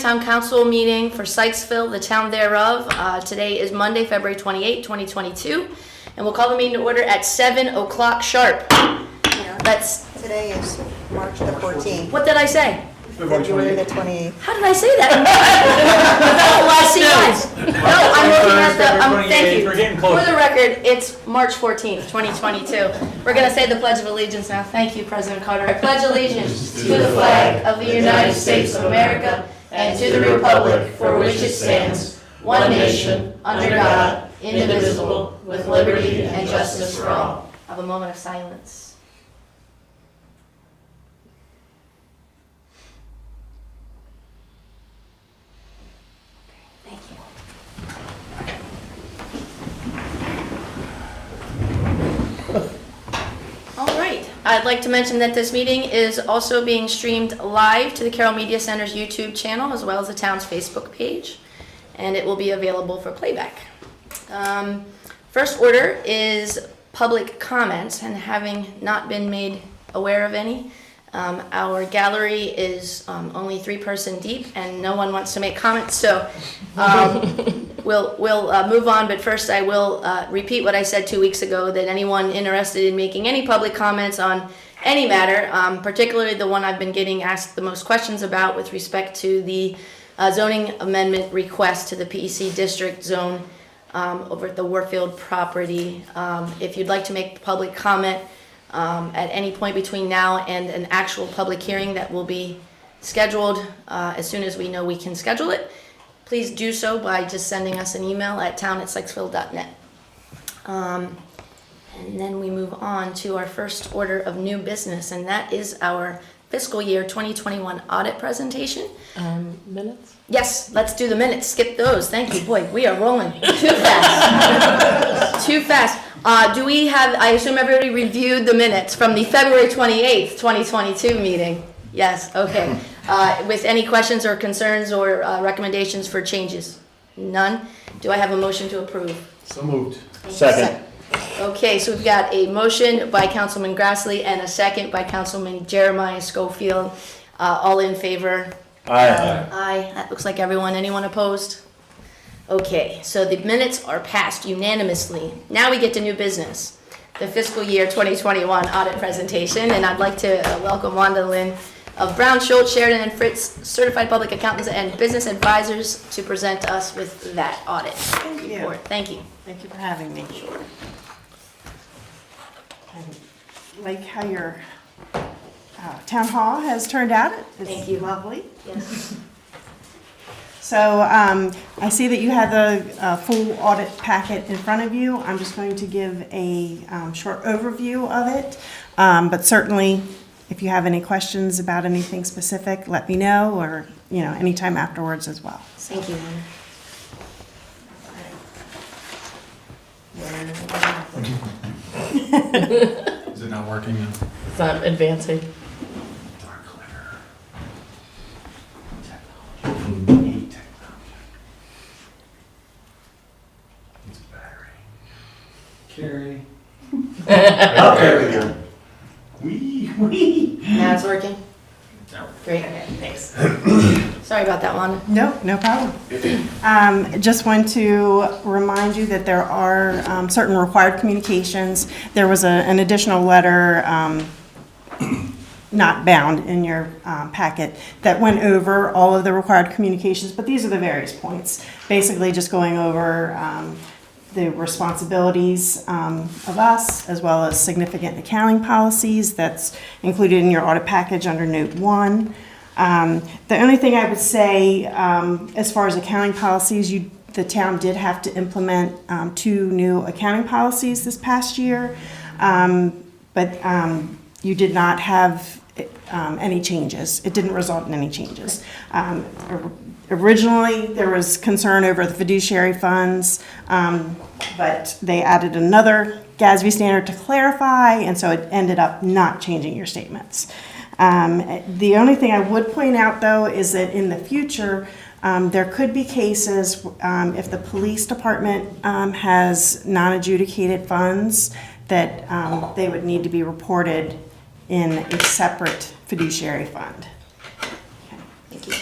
Town Council meeting for Sykesville, the town thereof. Today is Monday, February 28, 2022, and we'll call the meeting to order at 7 o'clock sharp. Today is March the 14th. What did I say? February the 28th. How did I say that? No, I'm looking at the, thank you. We're getting close. For the record, it's March 14th, 2022. We're going to say the Pledge of Allegiance now. Thank you, President Carter. I pledge allegiance to the flag of the United States of America and to the republic for which it stands, one nation, under God, indivisible, with liberty and justice for all. Have a moment of silence. Thank you. All right. I'd like to mention that this meeting is also being streamed live to the Carroll Media Center's YouTube channel as well as the town's Facebook page, and it will be available for playback. First order is public comments, and having not been made aware of any, our gallery is only 3-person deep and no one wants to make comments, so we'll move on. But first I will repeat what I said 2 weeks ago, that anyone interested in making any public comments on any matter, particularly the one I've been getting asked the most questions about with respect to the zoning amendment request to the PEC district zone over at the Warfield property. If you'd like to make public comment at any point between now and an actual public hearing that will be scheduled as soon as we know we can schedule it, please do so by just sending us an email at town@sykesville.net. And then we move on to our first order of new business, and that is our fiscal year 2021 audit presentation. Minutes? Yes, let's do the minutes. Skip those. Thank you. Boy, we are rolling too fast. Too fast. Do we have, I assume everybody reviewed the minutes from the February 28th, 2022 meeting? Yes, okay. With any questions or concerns or recommendations for changes? None? Do I have a motion to approve? So moved. Second. Okay, so we've got a motion by Councilman Grassley and a second by Councilman Jeremiah Schofield. All in favor? Aye. Aye. That looks like everyone. Anyone opposed? Okay, so the minutes are passed unanimously. Now we get to new business, the fiscal year 2021 audit presentation, and I'd like to welcome Wanda Lynn of Brown, Schultz, Sheridan, and Fritz, certified public accountants and business advisors, to present us with that audit report. Thank you. Thank you for having me. I like how your town hall has turned out. It's Thank you. Lovely. Yes. So I see that you have the full audit packet in front of you. I'm just going to give a short overview of it, but certainly if you have any questions about anything specific, let me know, or anytime afterwards as well. Thank you, Wanda. Is it not working now? It's not advancing. Dark clear. Technology. It's a battery. Carrie. Oh, there we go. Wee. Now it's working? Now. Great. Okay, thanks. Sorry about that, Wanda. No problem. Just want to remind you that there are certain required communications. There was an additional letter not bound in your packet that went over all of the required communications, but these are the various points. Basically just going over the responsibilities of us, as well as significant accounting policies that's included in your audit package under Note 1. The only thing I would say, as far as accounting policies, the town did have to implement 2 new accounting policies this past year, but you did not have any changes. It didn't result in any changes. Originally, there was concern over the fiduciary funds, but they added another GASB standard to clarify, and so it ended up not changing your statements. The only thing I would point out, though, is that in the future, there could be cases if the police department has non-adjudicated funds that they would need to be reported in a separate fiduciary fund. Thank you.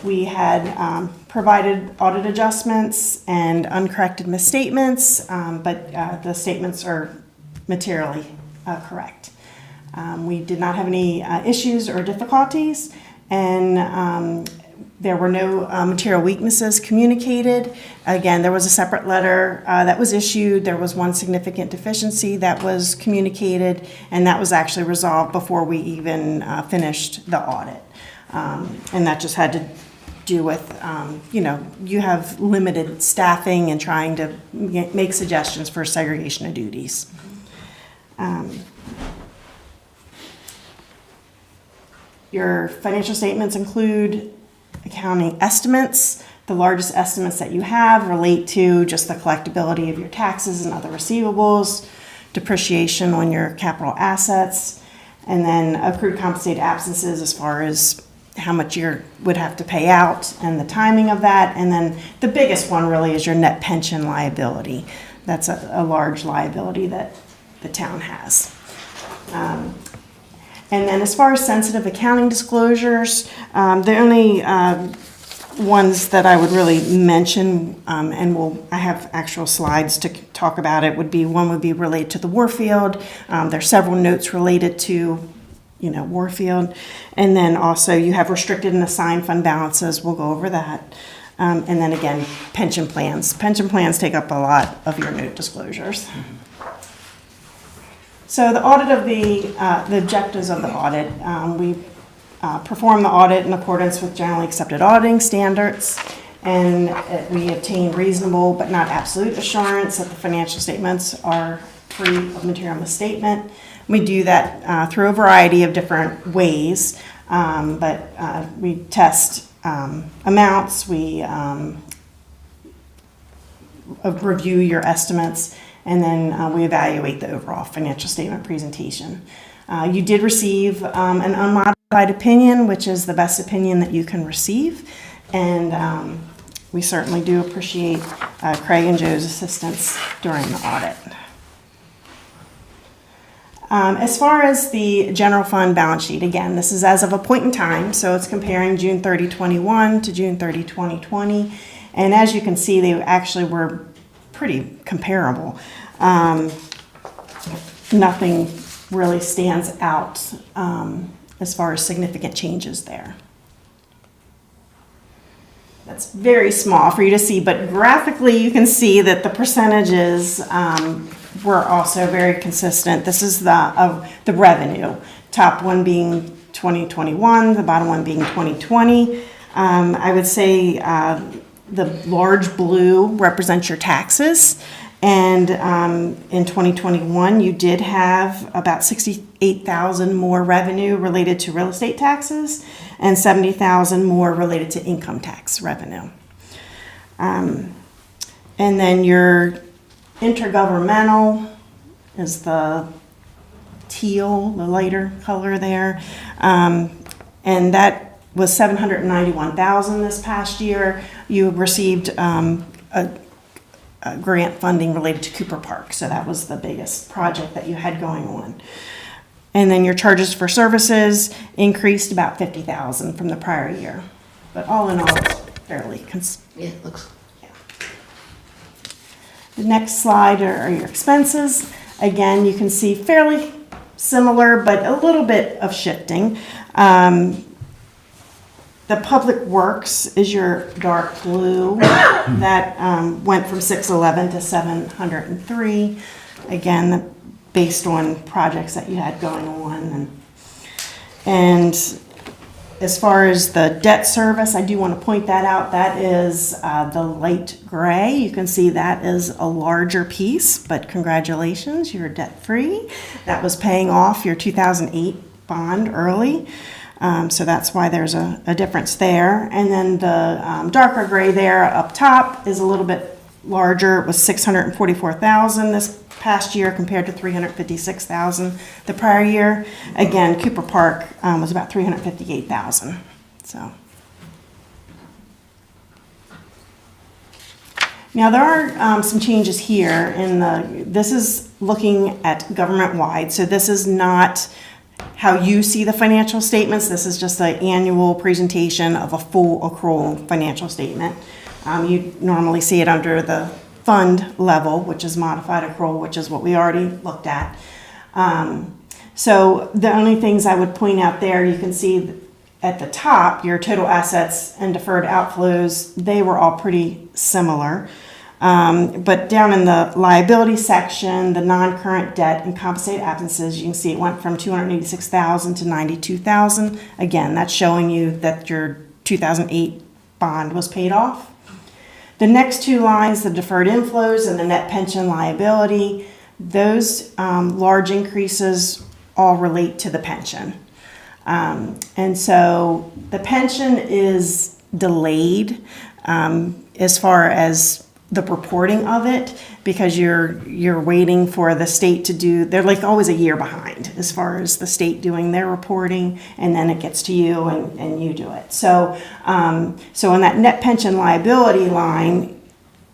we had provided audit adjustments and uncorrected misstatements, but the statements are materially correct. We did not have any issues or difficulties, and there were no material weaknesses communicated. Again, there was a separate letter that was issued. There was one significant deficiency that was communicated, and that was actually resolved before we even finished the audit. And that just had to do with, you have limited staffing and trying to make suggestions for segregation of duties. Your financial statements include accounting estimates. The largest estimates that you have relate to just the collectability of your taxes and other receivables, depreciation on your capital assets, and then accrued compensated absences as far as how much you would have to pay out and the timing of that. And then the biggest one really is your net pension liability. That's a large liability that the town has. And then as far as sensitive accounting disclosures, the only ones that I would really mention, and I have actual slides to talk about it, one would be related to the Warfield. There's several notes related to, Warfield. And then also you have restricted and assigned fund balances. We'll go over that. And then again, pension plans. Pension plans take up a lot of your note disclosures. So the audit of the objectives of the audit, we perform the audit in accordance with generally accepted auditing standards, and we obtain reasonable but not absolute assurance that the financial statements are free of material misstatement. We do that through a variety of different ways, but we test amounts, we review your estimates, and then we evaluate the overall financial statement presentation. You did receive an unmodified opinion, which is the best opinion that you can receive, and we certainly do appreciate Craig and Joe's assistance during the audit. As far as the general fund balance sheet, again, this is as of a point in time, so it's comparing June 30, 21 to June 30, 2020, and as you can see, they actually were pretty comparable. Nothing really stands out as far as significant changes there. That's very small for you to see, but graphically you can see that the percentages were also very consistent. This is the revenue, top one being 2021, the bottom one being 2020. I would say the large blue represents your taxes, and in 2021 you did have about $68,000 more revenue related to real estate taxes and $70,000 more related to income tax revenue. And then your intergovernmental is the teal, the lighter color there, and that was $791,000 this past year. You received a grant funding related to Cooper Park, so that was the biggest project that you had going on. And then your charges for services increased about $50,000 from the prior year, but all in all, it's fairly Yeah, it looks. The next slide are your expenses. Again, you can see fairly similar, but a little bit of shifting. The public works is your dark blue. That went from 611 to 703. Again, based on projects that you had going on. And as far as the debt service, I do want to point that out. That is the light gray. You can see that is a larger piece, but congratulations, you're debt free. That was paying off your 2008 bond early. So that's why there's a difference there. And then the darker gray there up top is a little bit larger. It was $644,000 this past year compared to $356,000 the prior year. Again, Cooper Park was about $358,000. So now there are some changes here in this is looking at government wide. So this is not how you see the financial statements. This is just an annual presentation of a full accrual financial statement. You normally see it under the fund level, which is modified accrual, which is what we already looked at. So the only things I would point out there, you can see at the top, your total assets and deferred outflows, they were all pretty similar. But down in the liability section, the non-current debt and compensated absences, you can see it went from 286,000 to 92,000. Again, that's showing you that your 2008 bond was paid off. The next two lines, the deferred inflows and the net pension liability, those large increases all relate to the pension. And so the pension is delayed as far as the reporting of it, because you're waiting for the state to do, they're like always a year behind as far as the state doing their reporting, and then it gets to you and you do it. So so in that net pension liability line,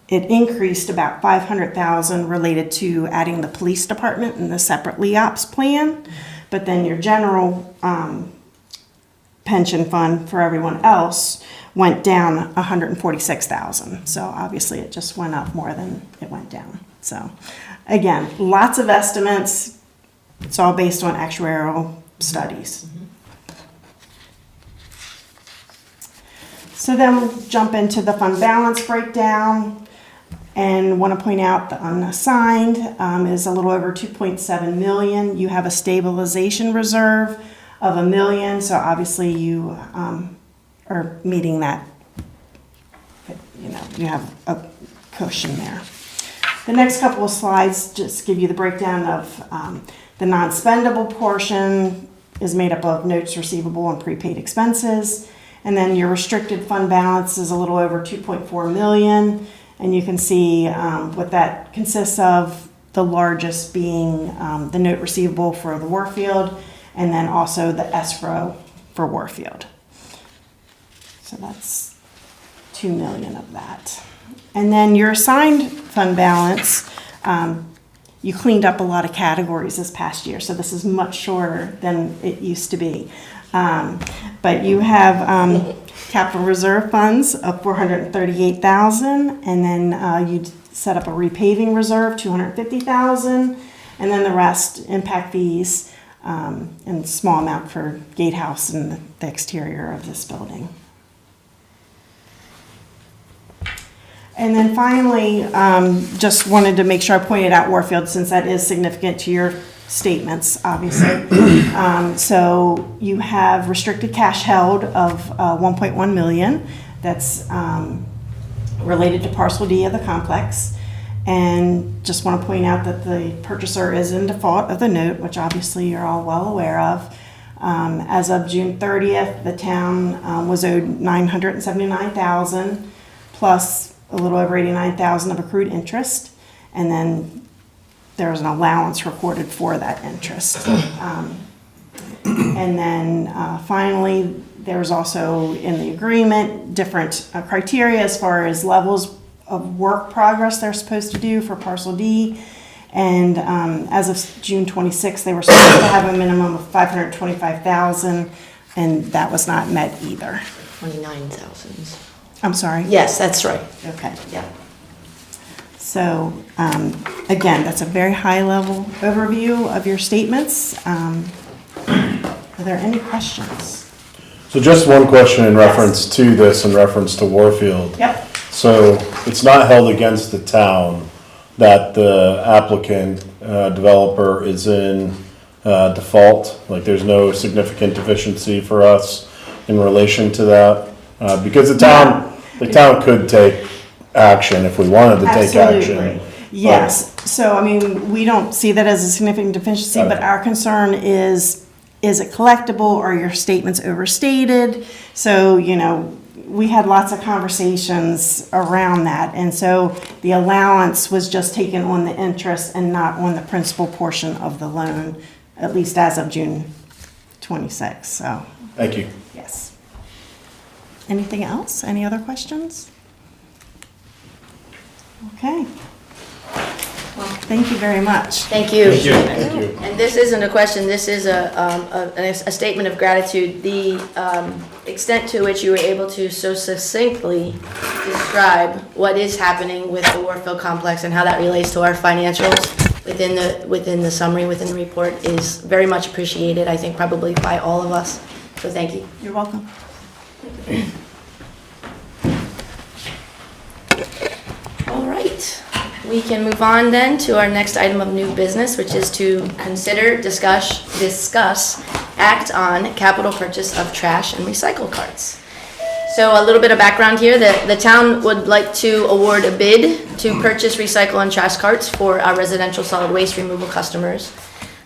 it increased about 500,000 related to adding the police department and the separate LEOPS plan, but then your general pension fund for everyone else went down 146,000. So obviously it just went up more than it went down. So again, lots of estimates. It's all based on actuarial studies. So then we'll jump into the fund balance breakdown, and want to point out the unassigned is a little over 2.7 million. You have a stabilization reserve of $1 million, so obviously you are meeting that. You know, you have a cushion there. The next couple of slides just give you the breakdown of the non-spendable portion is made up of notes receivable and prepaid expenses, and then your restricted fund balance is a little over 2.4 million, and you can see what that consists of, the largest being the note receivable for the Warfield, and then also the escrow for Warfield. So that's 2 million of that. And then your assigned fund balance, you cleaned up a lot of categories this past year, so this is much shorter than it used to be. But you have capital reserve funds of 438,000, and then you set up a repaving reserve, 250,000, and then the rest impact fees and a small amount for gatehouse and the exterior of this building. And then finally, just wanted to make sure I pointed out Warfield, since that is significant to your statements, obviously. So you have restricted cash held of 1.1 million. That's related to parcel D of the complex. And just want to point out that the purchaser is in default of the note, which obviously you're all well aware of. As of June 30th, the town was owed 979,000 plus a little over 89,000 of accrued interest, and then there was an allowance recorded for that interest. And then finally, there's also in the agreement different criteria as far as levels of work progress they're supposed to do for parcel D. And as of June 26th, they were supposed to have a minimum of 525,000, and that was not met either. 29,000. I'm sorry? Yes, that's right. Okay. Yeah. So again, that's a very high-level overview of your statements. Are there any questions? So just one question in reference to this, in reference to Warfield. Yep. So it's not held against the town that the applicant, developer is in default? Like there's no significant deficiency for us in relation to that? Because the town could take action if we wanted to take action. Absolutely. Yes. So, I mean, we don't see that as a significant deficiency, but our concern is it collectible? Are your statements overstated? So, you know, we had lots of conversations around that. And so the allowance was just taken on the interest and not on the principal portion of the loan, at least as of June 26th. So, Thank you. yes. Anything else? Any other questions? Okay. Well, Thank you very much. Thank you. Thank you. Thank you. And this isn't a question, this is a statement of gratitude. The extent to which you were able to so succinctly describe what is happening with the Warfield complex and how that relates to our financials within the summary, within the report, is very much appreciated, I think probably by all of us. So thank you. You're welcome. All right, we can move on then to our next item of new business, which is to consider, discuss, act on capital purchase of trash and recycle carts. So a little bit of background here, the town would like to award a bid to purchase recycle and trash carts for our residential solid waste removal customers.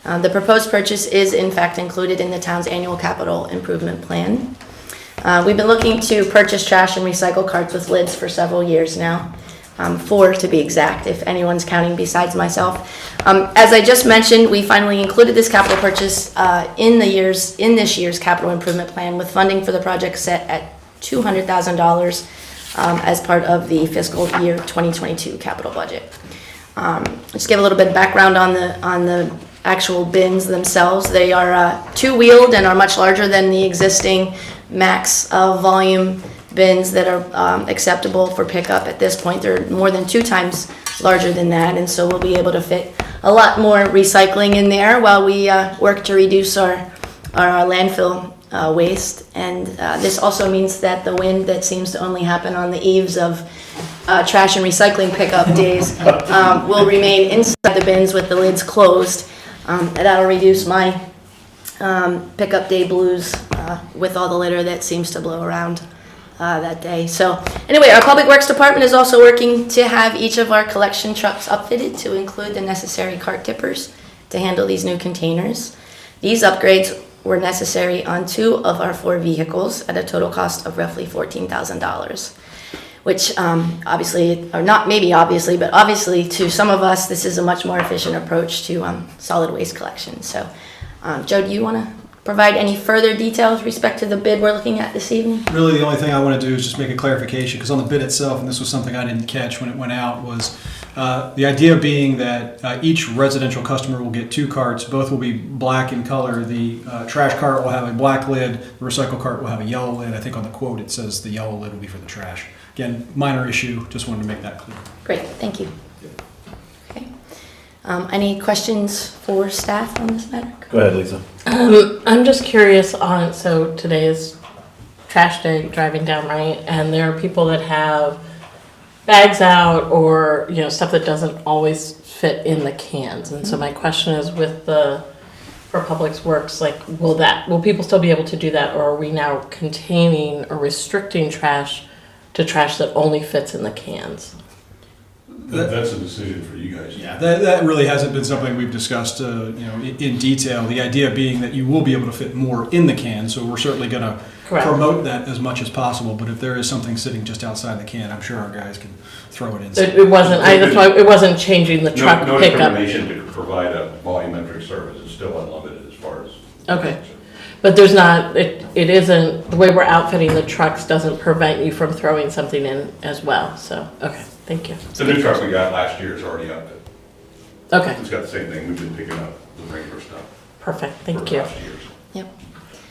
The proposed purchase is in fact included in the town's annual capital improvement plan. We've been looking to purchase trash and recycle carts with lids for several years now. 4 to be exact, if anyone's counting besides myself. As I just mentioned, we finally included this capital purchase in this year's capital improvement plan, with funding for the project set at $200,000 as part of the fiscal year 2022 capital budget. Just give a little bit of background on the actual bins themselves. They are two-wheeled and are much larger than the existing max volume bins that are acceptable for pickup at this point. They're more than 2 times larger than that, and so we'll be able to fit a lot more recycling in there while we work to reduce our landfill waste. And this also means that the wind that seems to only happen on the eaves of trash and recycling pickup days will remain inside the bins with the lids closed. And that'll reduce my pickup day blues with all the litter that seems to blow around that day. So anyway, our Public Works Department is also working to have each of our collection trucks upfitted to include the necessary cart tippers to handle these new containers. These upgrades were necessary on 2 of our 4 vehicles at a total cost of roughly $14,000, which obviously, or not maybe obviously, but obviously to some of us, this is a much more efficient approach to solid waste collection. So Joe, do you want to provide any further detail with respect to the bid we're looking at this evening? Really, the only thing I want to do is just make a clarification, because on the bid itself, and this was something I didn't catch when it went out, was the idea being that each residential customer will get 2 carts. Both will be black in color. The trash cart will have a black lid. The recycle cart will have a yellow lid. I think on the quote it says the yellow lid will be for the trash. Again, minor issue. Just wanted to make that clear. Great, thank you. Okay. Any questions for staff on this matter? Go ahead, Lisa. I'm just curious on, so today is trash day, driving down, right? And there are people that have bags out or, stuff that doesn't always fit in the cans. And so my question is for Public Works, like, will people still be able to do that? Or are we now containing or restricting trash to trash that only fits in the cans? That's a decision for you guys. Yeah, that really hasn't been something we've discussed, in detail. The idea being that you will be able to fit more in the can, so we're certainly going to promote that as much as possible. But if there is something sitting just outside the can, I'm sure our guys can throw it in. It wasn't. That's why it wasn't changing the truck no pickup. determination to provide a volumetric service is still unlimited as far as. Okay. But there's not. It isn't the way we're outfitting the trucks doesn't prevent you from throwing something in as well. So okay. Thank you. The new truck we got last year is already up. Okay. It's got the same thing. We've been picking up the regular stuff. Perfect. Thank for you. last year's. Yep.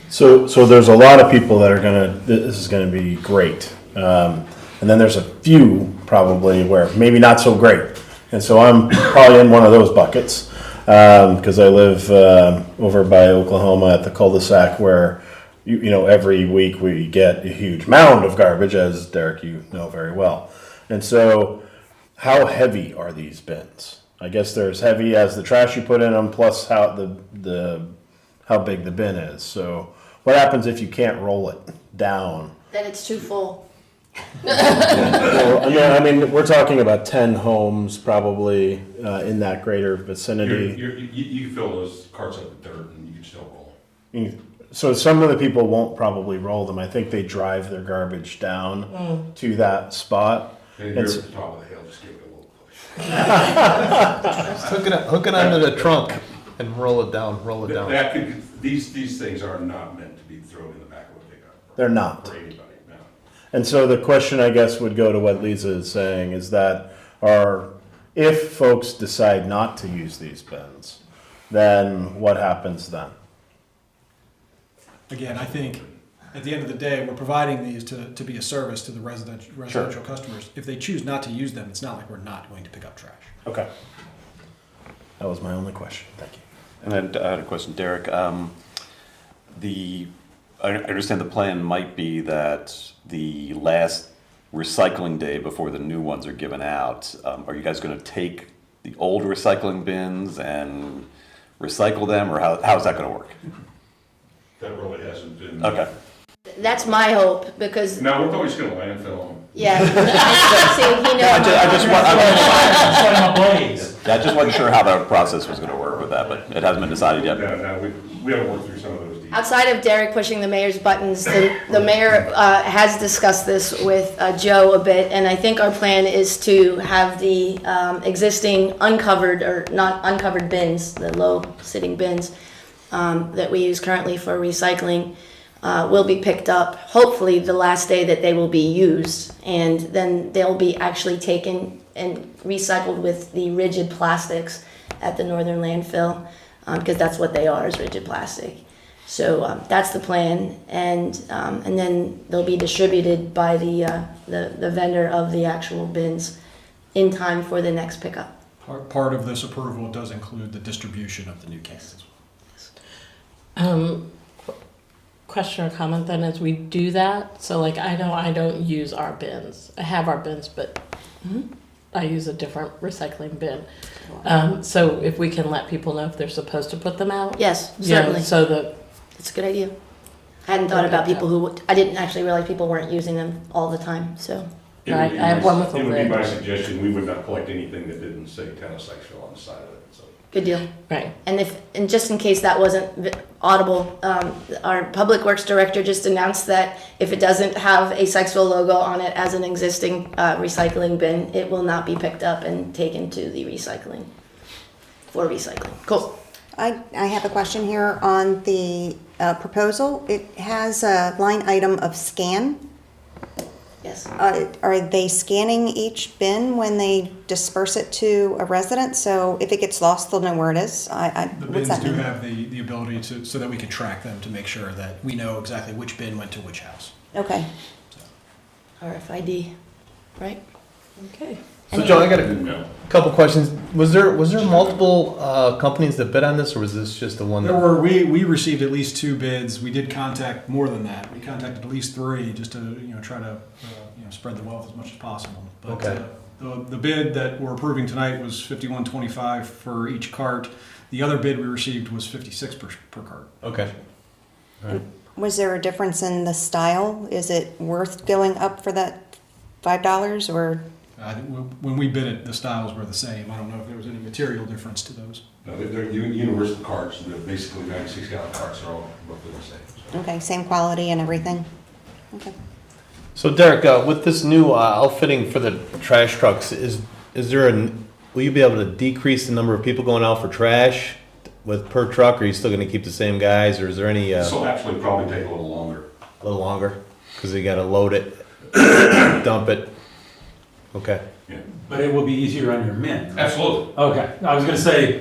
So there's a lot of people that are this is gonna be great. And then there's a few probably where maybe not so great. And so I'm probably in one of those buckets, because I live over by Oklahoma at the cul-de-sac where, every week we get a huge mound of garbage, as Derek, you know very well. And so how heavy are these bins? I guess they're as heavy as the trash you put in them, plus how how big the bin is. So what happens if you can't roll it down? Then it's too full. Well, I mean, we're talking about 10 homes probably in that greater vicinity. You fill those carts up with dirt and you can still roll. So some of the people won't probably roll them. I think they drive their garbage down to that spot. And you're at the top of the hill, just give it a little push. Hook it under the trunk and roll it down. These things are not meant to be thrown in the back of a pickup. They're not. For anybody, no. And so the question, I guess, would go to what Lisa is saying, is that if folks decide not to use these bins, then what happens then? Again, I think at the end of the day, we're providing these to be a service to the residential customers. If they choose not to use them, it's not like we're not going to pick up trash. Okay. That was my only question. Thank you. And then I had a question, Derek. I understand the plan might be that the last recycling day before the new ones are given out, are you guys going to take the old recycling bins and recycle them, or how's that going to work? That really hasn't been. Okay. That's my hope, because, No, we're probably just gonna landfill them. yeah. See, he knows. I just wasn't sure how the process was going to work with that, but it hasn't been decided yet. No, we haven't worked through some of those details. Outside of Derek pushing the mayor's buttons, the mayor has discussed this with Joe a bit, and I think our plan is to have the existing uncovered, or not uncovered bins, the low-sitting bins that we use currently for recycling, will be picked up, hopefully the last day that they will be used, and then they'll be actually taken and recycled with the rigid plastics at the northern landfill, because that's what they are, is rigid plastic. So that's the plan, and then they'll be distributed by the vendor of the actual bins in time for the next pickup. Part of this approval does include the distribution of the new cans as well. Question or comment then, as we do that, so like I know I don't use our bins. I have our bins, but I use a different recycling bin. So if we can let people know if they're supposed to put them out. Yes, you know, certainly. so that It's a good idea. I hadn't thought about people who, I didn't actually realize people weren't using them all the time, so. It would Right, be I have my- one with a It would be lid. my suggestion, we would not collect anything that didn't say Town of Sykesville on the side of it, so. Good deal. right. And just in case that wasn't audible, our Public Works Director just announced that if it doesn't have a Sykesville logo on it as an existing recycling bin, it will not be picked up and taken to the recycling, for recycling. Cool. I have a question here on the proposal. It has a line item of scan. Yes. Are they scanning each bin when they disperse it to a resident? So if it gets lost, they'll know where it is? The What's bins that do mean? have the ability to, so that we can track them to make sure that we know exactly which bin went to which house. Okay. RFID, right? Okay. So Joe, I got a No. couple questions. Was there multiple companies that bid on this, or was this just the one There that? were, we received at least 2 bids. We did contact more than that. We contacted at least 3 just to, try to, spread the wealth as much as possible. But Okay. the bid that we're approving tonight was $51.25 for each cart. The other bid we received was $56 per cart. Okay. Was there a difference in the style? Is it worth going up for that $5 or? I think when we bid it, the styles were the same. I don't know if there was any material difference to those. No, they're universal carts, they're basically 96-gallon carts, they're all roughly the same. So. Okay, same quality and everything? Okay. So Derek, with this new outfitting for the trash trucks, is there will you be able to decrease the number of people going out for trash with per truck, or are you still going to keep the same guys, or is there any This will actually probably take a little longer. a little longer because you got to load it, dump it? Okay. Yeah. But it will be easier on your men. Absolutely. Okay, I was gonna say,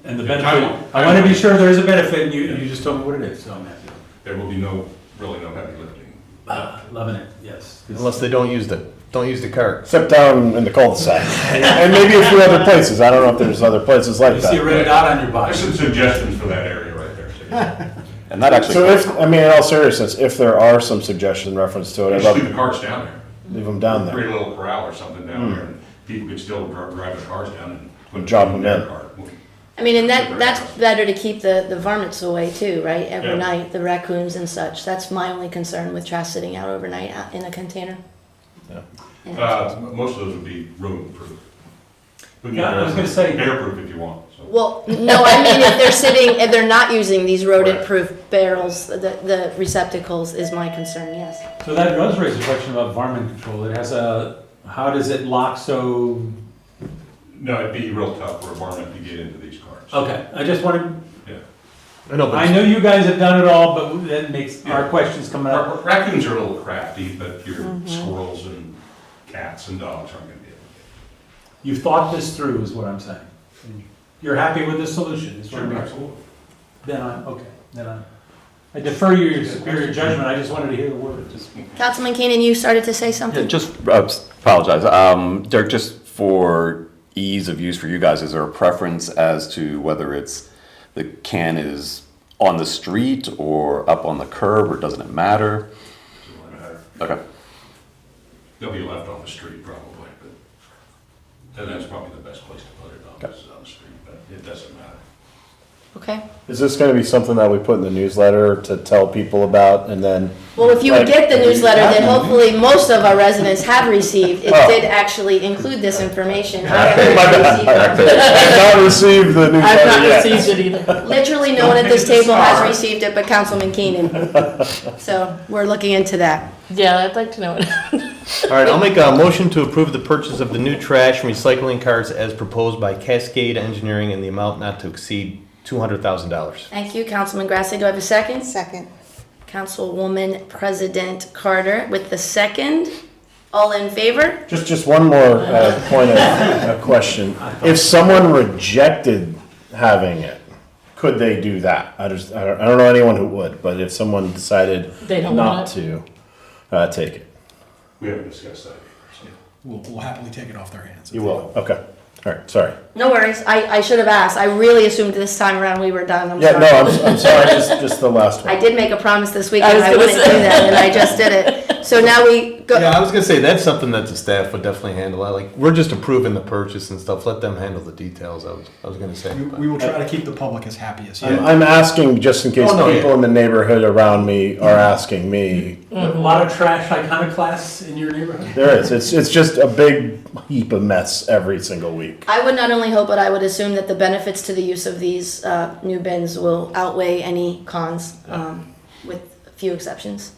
and the Yeah, benefit, I wanna be sure there is a benefit, and you just told me what it is, so I'm happy. There will be really no heavy lifting. Loving it, yes. Unless they don't use the cart. Except down in the cul-de-sac. And maybe a few other places. I don't know if there's other places like You see a that. red dot on your body. There's some suggestions for that area right there. So And that actually. So in all seriousness, if there are some suggestions in reference to it, I'd just leave love the carts down there. leave them down Create there. a little corral or something down there, and people could still drive their cars down and put Drop them in them their in. cart. I mean, and that's better to keep the varmints away too, right? Every Yeah. night, the raccoons and such. That's my only concern with trash sitting out overnight out in a container. Yeah. Yeah. Most of those would be room proof. We can Yeah, I was gonna get say- air proof if you want. So. Well, no, I mean, if they're not using these rodent-proof barrels, the receptacles is my concern, yes. So that does raise a question about varmint control. It has how does it lock so? No, it'd be real tough for a varmint to get into these carts. Okay, I just wanted, Yeah. I know, but I know you guys have done it all, but that makes our questions coming up. Raccoons are a little crafty, but your squirrels and cats and dogs aren't going to be able to You thought this through is what I'm saying. You're happy with this solution? Is what I'm hearing. Absolutely. Then I defer your superior judgment. I just wanted to hear the word. Councilman Keenan, you started to say something? Yeah, just apologize. Derek, just for ease of use for you guys, is there a preference as to whether it's the can is on the street or up on the curb, or doesn't it matter? Doesn't matter. Okay. They'll be left on the street probably, but, and that's probably the best place to put it on, is on the street, but it doesn't matter. Okay. Is this gonna be something that we put in the newsletter to tell people about, and then? Well, if you would like, get the newsletter that hopefully most of our residents have received, it did actually include this information. I haven't received it. I've not received the I've newsletter not yet. received it either. Literally no one at this table has received it but Councilman Keenan. So we're looking into that. Yeah, I'd like to know it. All right, I'll make a motion to approve the purchase of the new trash and recycling carts as proposed by Cascade Engineering in the amount not to exceed $200,000. Thank you, Councilman Grassley. Do I have a second? Second. Councilwoman President Carter with the second. All in favor? Just one more point of question. If someone rejected having it, could they do that? I don't know anyone who would, but if someone decided They don't not want to take it. We haven't discussed that yet. We'll happily take it off their hands. You will, okay. All right, sorry. No worries. I should have asked. I really assumed this time around we were done. I'm Yeah, sorry. no, I'm sorry, just the last one. I did make a promise this I weekend was I gonna wouldn't do say. that, and I just did it. So now we go. Yeah, I was gonna say, that's something that the staff would definitely handle. Like, we're just approving the purchase and stuff, let them handle the details, I was gonna say. We will try to keep the public as happy as I'm asking just in case Oh, no, people yeah. in the neighborhood around me are asking me. A lot of trash iconoclasts in your neighborhood? There is, it's just a big heap of mess every single week. I would not only hope, but I would assume that the benefits to the use of these new bins will outweigh any cons, with a few exceptions.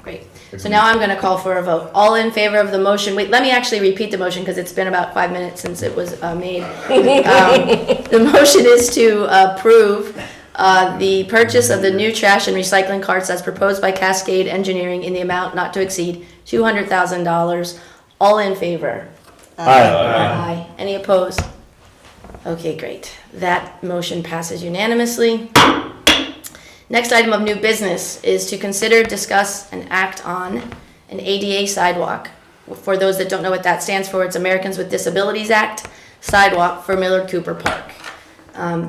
Great. So now I'm going to call for a vote. All in favor of the motion? Wait, let me actually repeat the motion because it's been about 5 minutes since it was made. The motion is to approve the purchase of the new trash and recycling carts as proposed by Cascade Engineering in the amount not to exceed $200,000. All in favor? Aye. Aye. Any opposed? Okay, great. That motion passes unanimously. Next item of new business is to consider, discuss, and act on an ADA sidewalk. For those that don't know what that stands for, it's Americans with Disabilities Act sidewalk for Millard Cooper Park.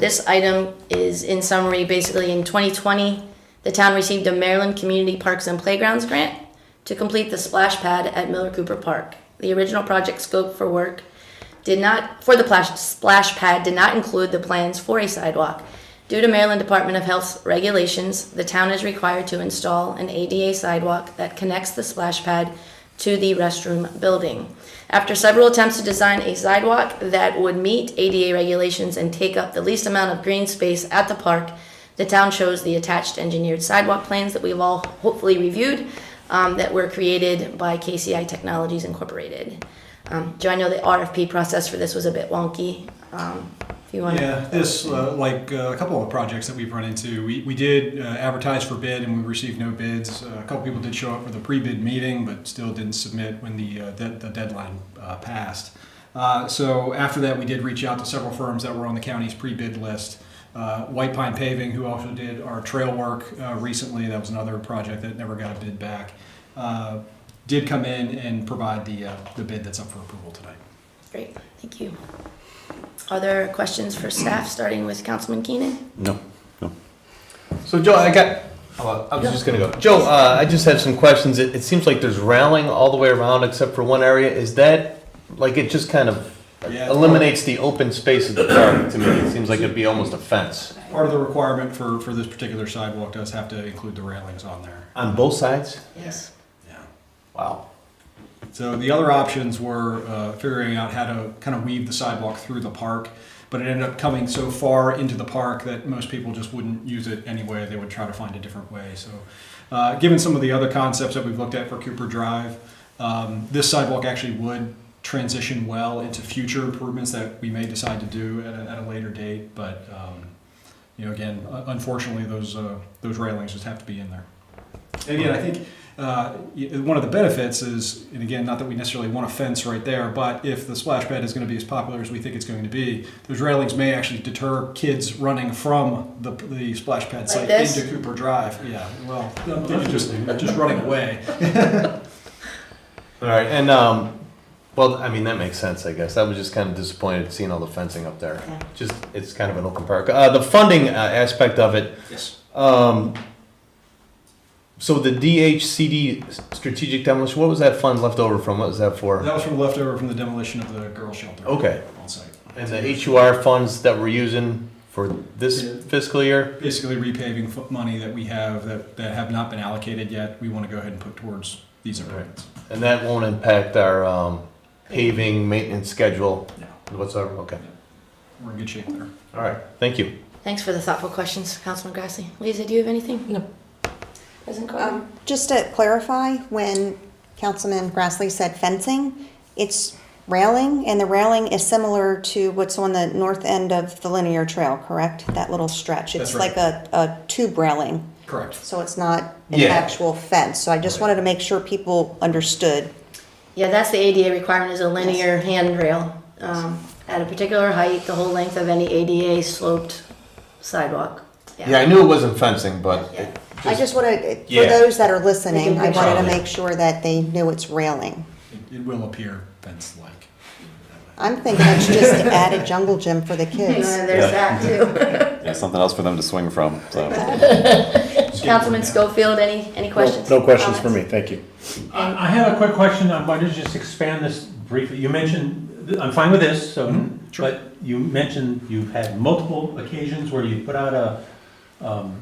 This item is, in summary, basically in 2020, the town received a Maryland Community Parks and Playgrounds grant to complete the splash pad at Millard Cooper Park. The original project scope for work for the splash pad did not include the plans for a sidewalk. Due to Maryland Department of Health regulations, the town is required to install an ADA sidewalk that connects the splash pad to the restroom building. After several attempts to design a sidewalk that would meet ADA regulations and take up the least amount of green space at the park, the town chose the attached engineered sidewalk plans that we've all hopefully reviewed that were created by KCI Technologies Incorporated. Joe, I know the RFP process for this was a bit wonky. If you want to. Yeah, this, like a couple of projects that we've run into, we did advertise for bid and we received no bids. A couple people did show up for the pre-bid meeting, but still didn't submit when the deadline passed. So after that, we did reach out to several firms that were on the county's pre-bid list. White Pine Paving, who also did our trail work recently, that was another project that never got a bid back, did come in and provide the bid that's up for approval tonight. Great, thank you. Are there questions for staff, starting with Councilman Keenan? No. So Joe, I was just gonna go. Joe, I just have some questions. It seems like there's railing all the way around except for one area. Is that, like, it just kind of eliminates the open space of the park to me? It seems like it'd be almost a fence. Part of the requirement for this particular sidewalk does have to include the railings on there. On both sides? Yes. Yeah. Wow. So the other options were figuring out how to kind of weave the sidewalk through the park, but it ended up coming so far into the park that most people just wouldn't use it anyway. They would try to find a different way. So given some of the other concepts that we've looked at for Cooper Drive, this sidewalk actually would transition well into future improvements that we may decide to do at a later date. But again, unfortunately, those railings just have to be in there. And again, I think one of the benefits is, and again, not that we necessarily want a fence right there, but if the splash pad is going to be as popular as we think it's going to be, those railings may actually deter kids running from the splash pad site this? into Cooper Drive. Yeah, well, I'm thinking just running away. All right, and well, I mean that makes sense, I guess. I was just kind of disappointed seeing all the fencing up there. Yeah. Just it's kind of an open park. The funding aspect of it. Yes. So the DHCD strategic demolition, what was that fund left over from? What was that for? That was from leftover from the demolition of the girl shelter. Okay. On site. And the HUR funds that we're using for this fiscal year? Basically repaving money that we have that have not been allocated yet, we want to go ahead and put towards these improvements. And that won't impact our paving maintenance schedule No. whatsoever? Okay. We're in good shape there. All right, thank you. Thanks for the thoughtful questions, Councilman Grassley. Lisa, do you have anything? No. President Carter? Just to clarify, when Councilman Grassley said fencing, it's railing, and the railing is similar to what's on the north end of the linear trail, correct? That little stretch. It's That's right. like a tube railing, Correct. so it's not an Yeah. actual fence. So I just wanted to make sure people understood. Yeah, that's the ADA requirement, is a linear handrail at a particular height, the whole length of any ADA sloped sidewalk. Yeah, I knew it wasn't fencing, but Yeah. I just wanted, for Yeah. those that are We listening, can I wanted to picture it. make sure that they knew it's railing. It will appear fence-like. I'm thinking it's just to add a jungle gym for the kids. There's that too. Yeah, something else for them to swing from, so. Councilman Schofield, any questions? No questions for Comments? me, thank you. I have a quick question. I wanted to just expand this briefly. You mentioned, I'm fine with this, so, Sure. but you mentioned you've had multiple occasions where you put out an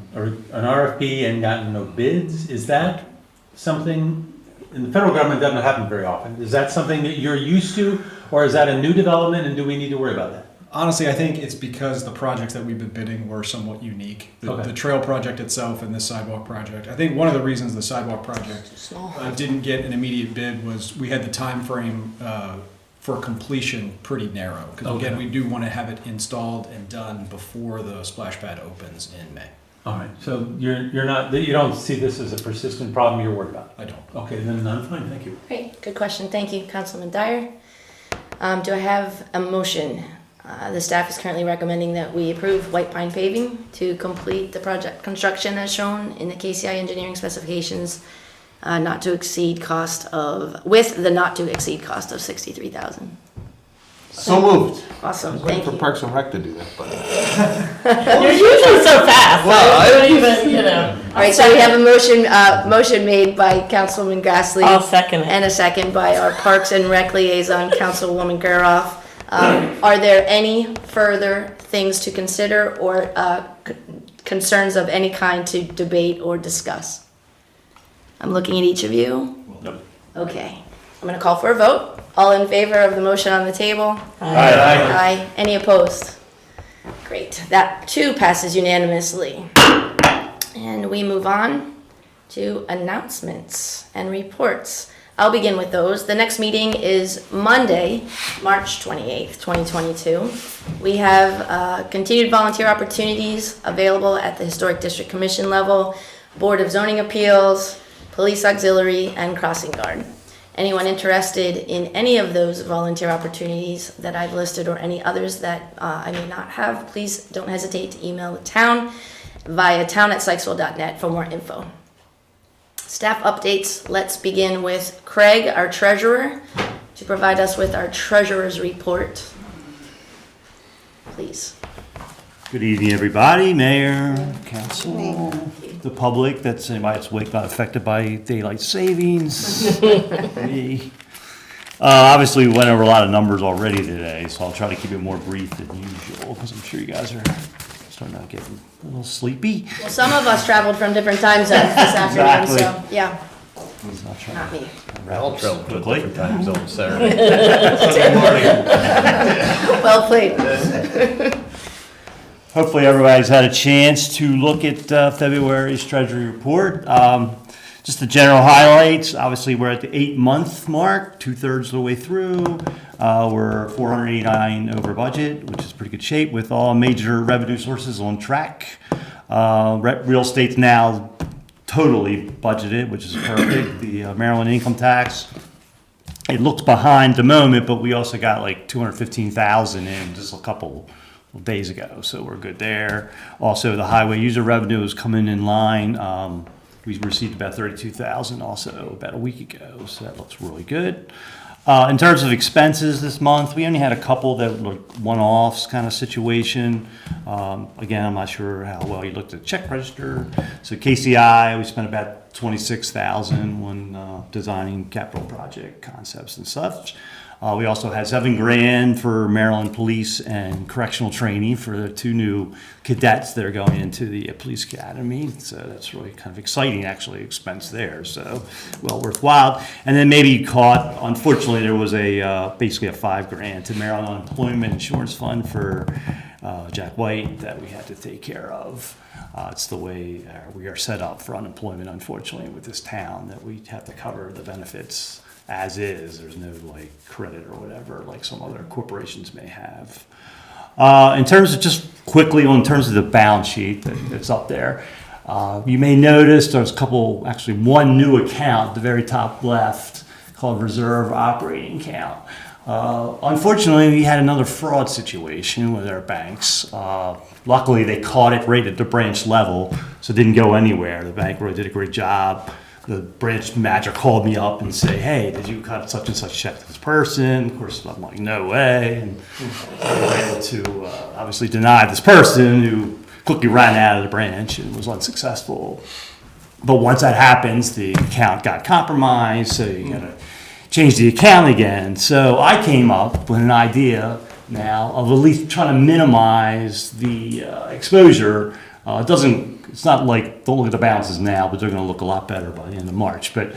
RFP and gotten no bids. Is that something, in the federal government, doesn't happen very often. Is that something that you're used to, or is that a new development, and do we need to worry about that? Honestly, I think it's because the projects that we've been bidding were somewhat unique. Okay. The trail project itself and this sidewalk project. I think one of the reasons the sidewalk project Small. didn't get an immediate bid was we had the time frame for completion pretty narrow. Because again, Okay. we do want to have it installed and done before the splash pad opens in May. All right, so you're not, you don't see this as a persistent problem you're worried about? I don't. Okay, then I'm fine, thank you. Great, good question. Thank you, Councilman Dyer. Do I have a motion? The staff is currently recommending that we approve White Pine Paving to complete the project construction as shown in the KCI engineering specifications, not to exceed cost of, with the not to exceed cost of $63,000. so moved. Awesome, I was waiting thank for you. Parks and Rec to do that, but. You're usually so fast. Well, I don't even, you know. All right, so we have a motion made by Councilwoman Grassley. I'll second it. And a second by our Parks and Rec liaison, Councilwoman Guroff. Are there any further things to consider or concerns of any kind to debate or discuss? I'm looking at each of you. Nope. Okay, I'm gonna call for a vote. All in favor of the motion on the table? Aye. Any opposed? Great, that too passes unanimously. And we move on to announcements and reports. I'll begin with those. The next meeting is Monday, March 28th, 2022. We have continued volunteer opportunities available at the Historic District Commission level, Board of Zoning Appeals, Police Auxiliary, and Crossing Guard. Anyone interested in any of those volunteer opportunities that I've listed or any others that I may not have, please don't hesitate to email the town via town@sykesville.net for more info. Staff updates. Let's begin with Craig, our treasurer, to provide us with our treasurer's report. Please. Good evening, everybody, mayor, council, the public, that's anybody that's not affected by daylight savings. Me. Obviously, we went over a lot of numbers already today, so I'll try to keep it more brief than usual, because I'm sure you guys are starting to get a little sleepy. Well, some of us traveled from different time zones this afternoon, so, Exactly. yeah, Let's not try not me. to I'll travel to a quickly. different time zone Saturday. Well played. Hopefully everybody's had a chance to look at February's Treasury report. Just the general highlights, obviously we're at the 8-month mark, 2/3 of the way through. We're 489 over budget, which is pretty good shape with all major revenue sources on track. Real estate's now totally budgeted, which is perfect. The Maryland income tax, it looks behind the moment, but we also got like 215,000 in just a couple of days ago, so we're good there. Also, the highway user revenue is coming in line. We received about 32,000 also about a week ago, so that looks really good. In terms of expenses this month, we only had a couple that were one-offs kind of situation. Again, I'm not sure how well you looked at the check register. So KCI, we spent about 26,000 when designing capital project concepts and such. We also had $7,000 for Maryland Police and Correctional Training for the 2 new cadets that are going into the Police Academy. So that's really kind of exciting, actually, expense there. So well worthwhile. And then maybe you caught, unfortunately, there was basically a $5,000 to Maryland Unemployment Insurance Fund for Jack White that we had to take care of. It's the way we are set up for unemployment, unfortunately, with this town, that we have to cover the benefits as is. There's no like credit or whatever like some other corporations may have. In terms of just quickly in terms of the balance sheet that's up there, you may notice there's actually one new account at the very top left called Reserve Operating Account. Unfortunately, we had another fraud situation with our banks. Luckily, they caught it right at the branch level, so it didn't go anywhere. The bank really did a great job. The branch manager called me up and say, "Hey, did you cut such and such check to this person?" Of course, I'm like, "No way." And they were able to obviously deny this person, who quickly ran out of the branch and was unsuccessful. But once that happens, the account got compromised, so you gotta change the account again. So I came up with an idea now of at least trying to minimize the exposure. It's not like, don't look at the balances now, but they're going to look a lot better by the end of March. But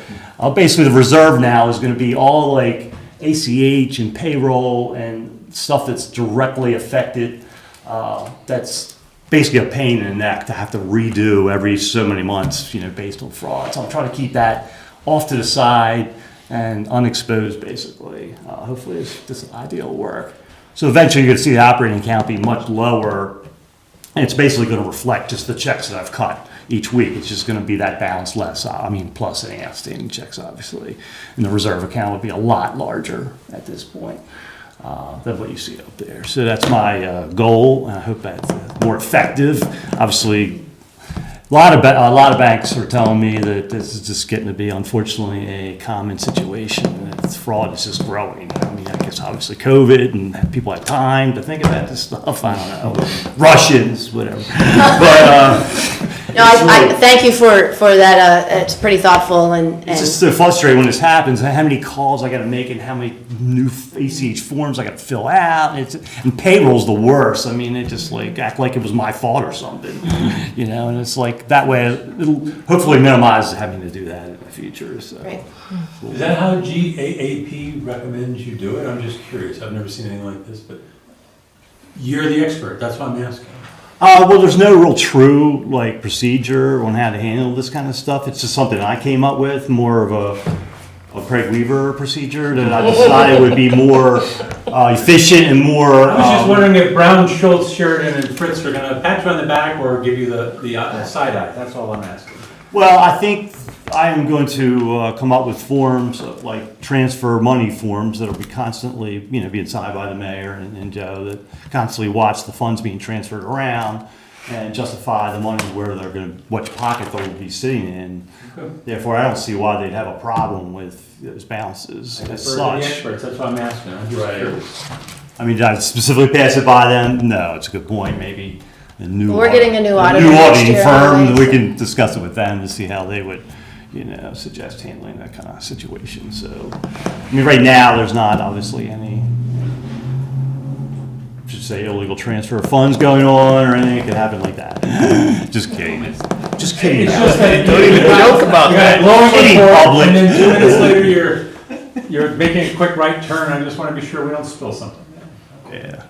basically the reserve now is going to be all like ACH and payroll and stuff that's directly affected. That's basically a pain in the neck to have to redo every so many months, based on fraud. So I'm trying to keep that off to the side and unexposed, basically. Hopefully this idea will work. So eventually you're going to see the operating account be much lower. And it's basically going to reflect just the checks that I've cut each week. It's just going to be that balance less. Plus any outstanding checks, obviously. And the reserve account would be a lot larger at this point than what you see up there. So that's my goal, and I hope that's more effective. Obviously, a lot of banks are telling me that this is just getting to be, unfortunately, a common situation. That fraud is just growing. I guess obviously COVID and people have time to think about this stuff. I don't know, Russians, whatever. But No, I thank you for that. It's pretty thoughtful and it's just so frustrating when this happens. How many calls I got to make and how many new ACH forms I got to fill out. And payroll's the worst. It just like act like it was my fault or something, And it's like that way it'll hopefully minimize having to do that in the future. So. Right. Is that how GAAP recommends you do it? I'm just curious. I've never seen anything like this, but you're the expert. That's why I'm asking. Well, there's no real true procedure on how to handle this kind of stuff. It's just something I came up with, more of a Craig Weaver procedure that I decided would be more efficient and more. I was just wondering if Brown, Schultz, Sheridan, and Fritz are going to pat you on the back or give you the side eye. That's all I'm asking. Well, I think I am going to come up with forms, like transfer money forms that will be constantly, being signed by the mayor and Joe, that constantly watch the funds being transferred around and justify the money where they're going to, which pocket they'll be sitting in. Okay. Therefore, I don't see why they'd have a problem with those balances as such. The experts, that's what I'm asking. I'm just curious. Did I specifically pass it by them? No, it's a good point. Maybe we're getting a new auditing firm. We can discuss it with them to see how they would, suggest handling that kind of situation. So, right now there's not obviously any, illegal transfer of funds going on or anything. It could happen like that. Just kidding. Just kidding. It's just that Don't even joke about that. Public. And then 2 minutes later, you're making a quick right turn. I just want to be sure we don't spill something. Yeah.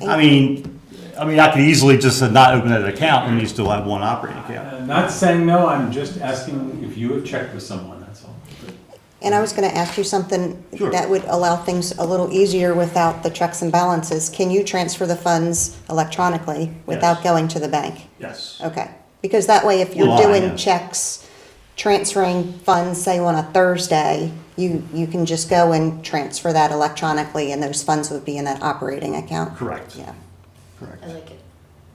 I could easily just not open that account and you still have one operating account. Not saying no, I'm just asking if you have checked with someone, that's all. And I was going to ask you something Sure. that would allow things a little easier without the checks and balances. Can you transfer the funds electronically without Yes. going to the bank? Yes. Okay. Because that way, if you're Well, doing yeah. checks transferring funds, say on a Thursday, you can just go and transfer that electronically and those funds would be in that operating account? Correct. Yeah, Correct. I like it.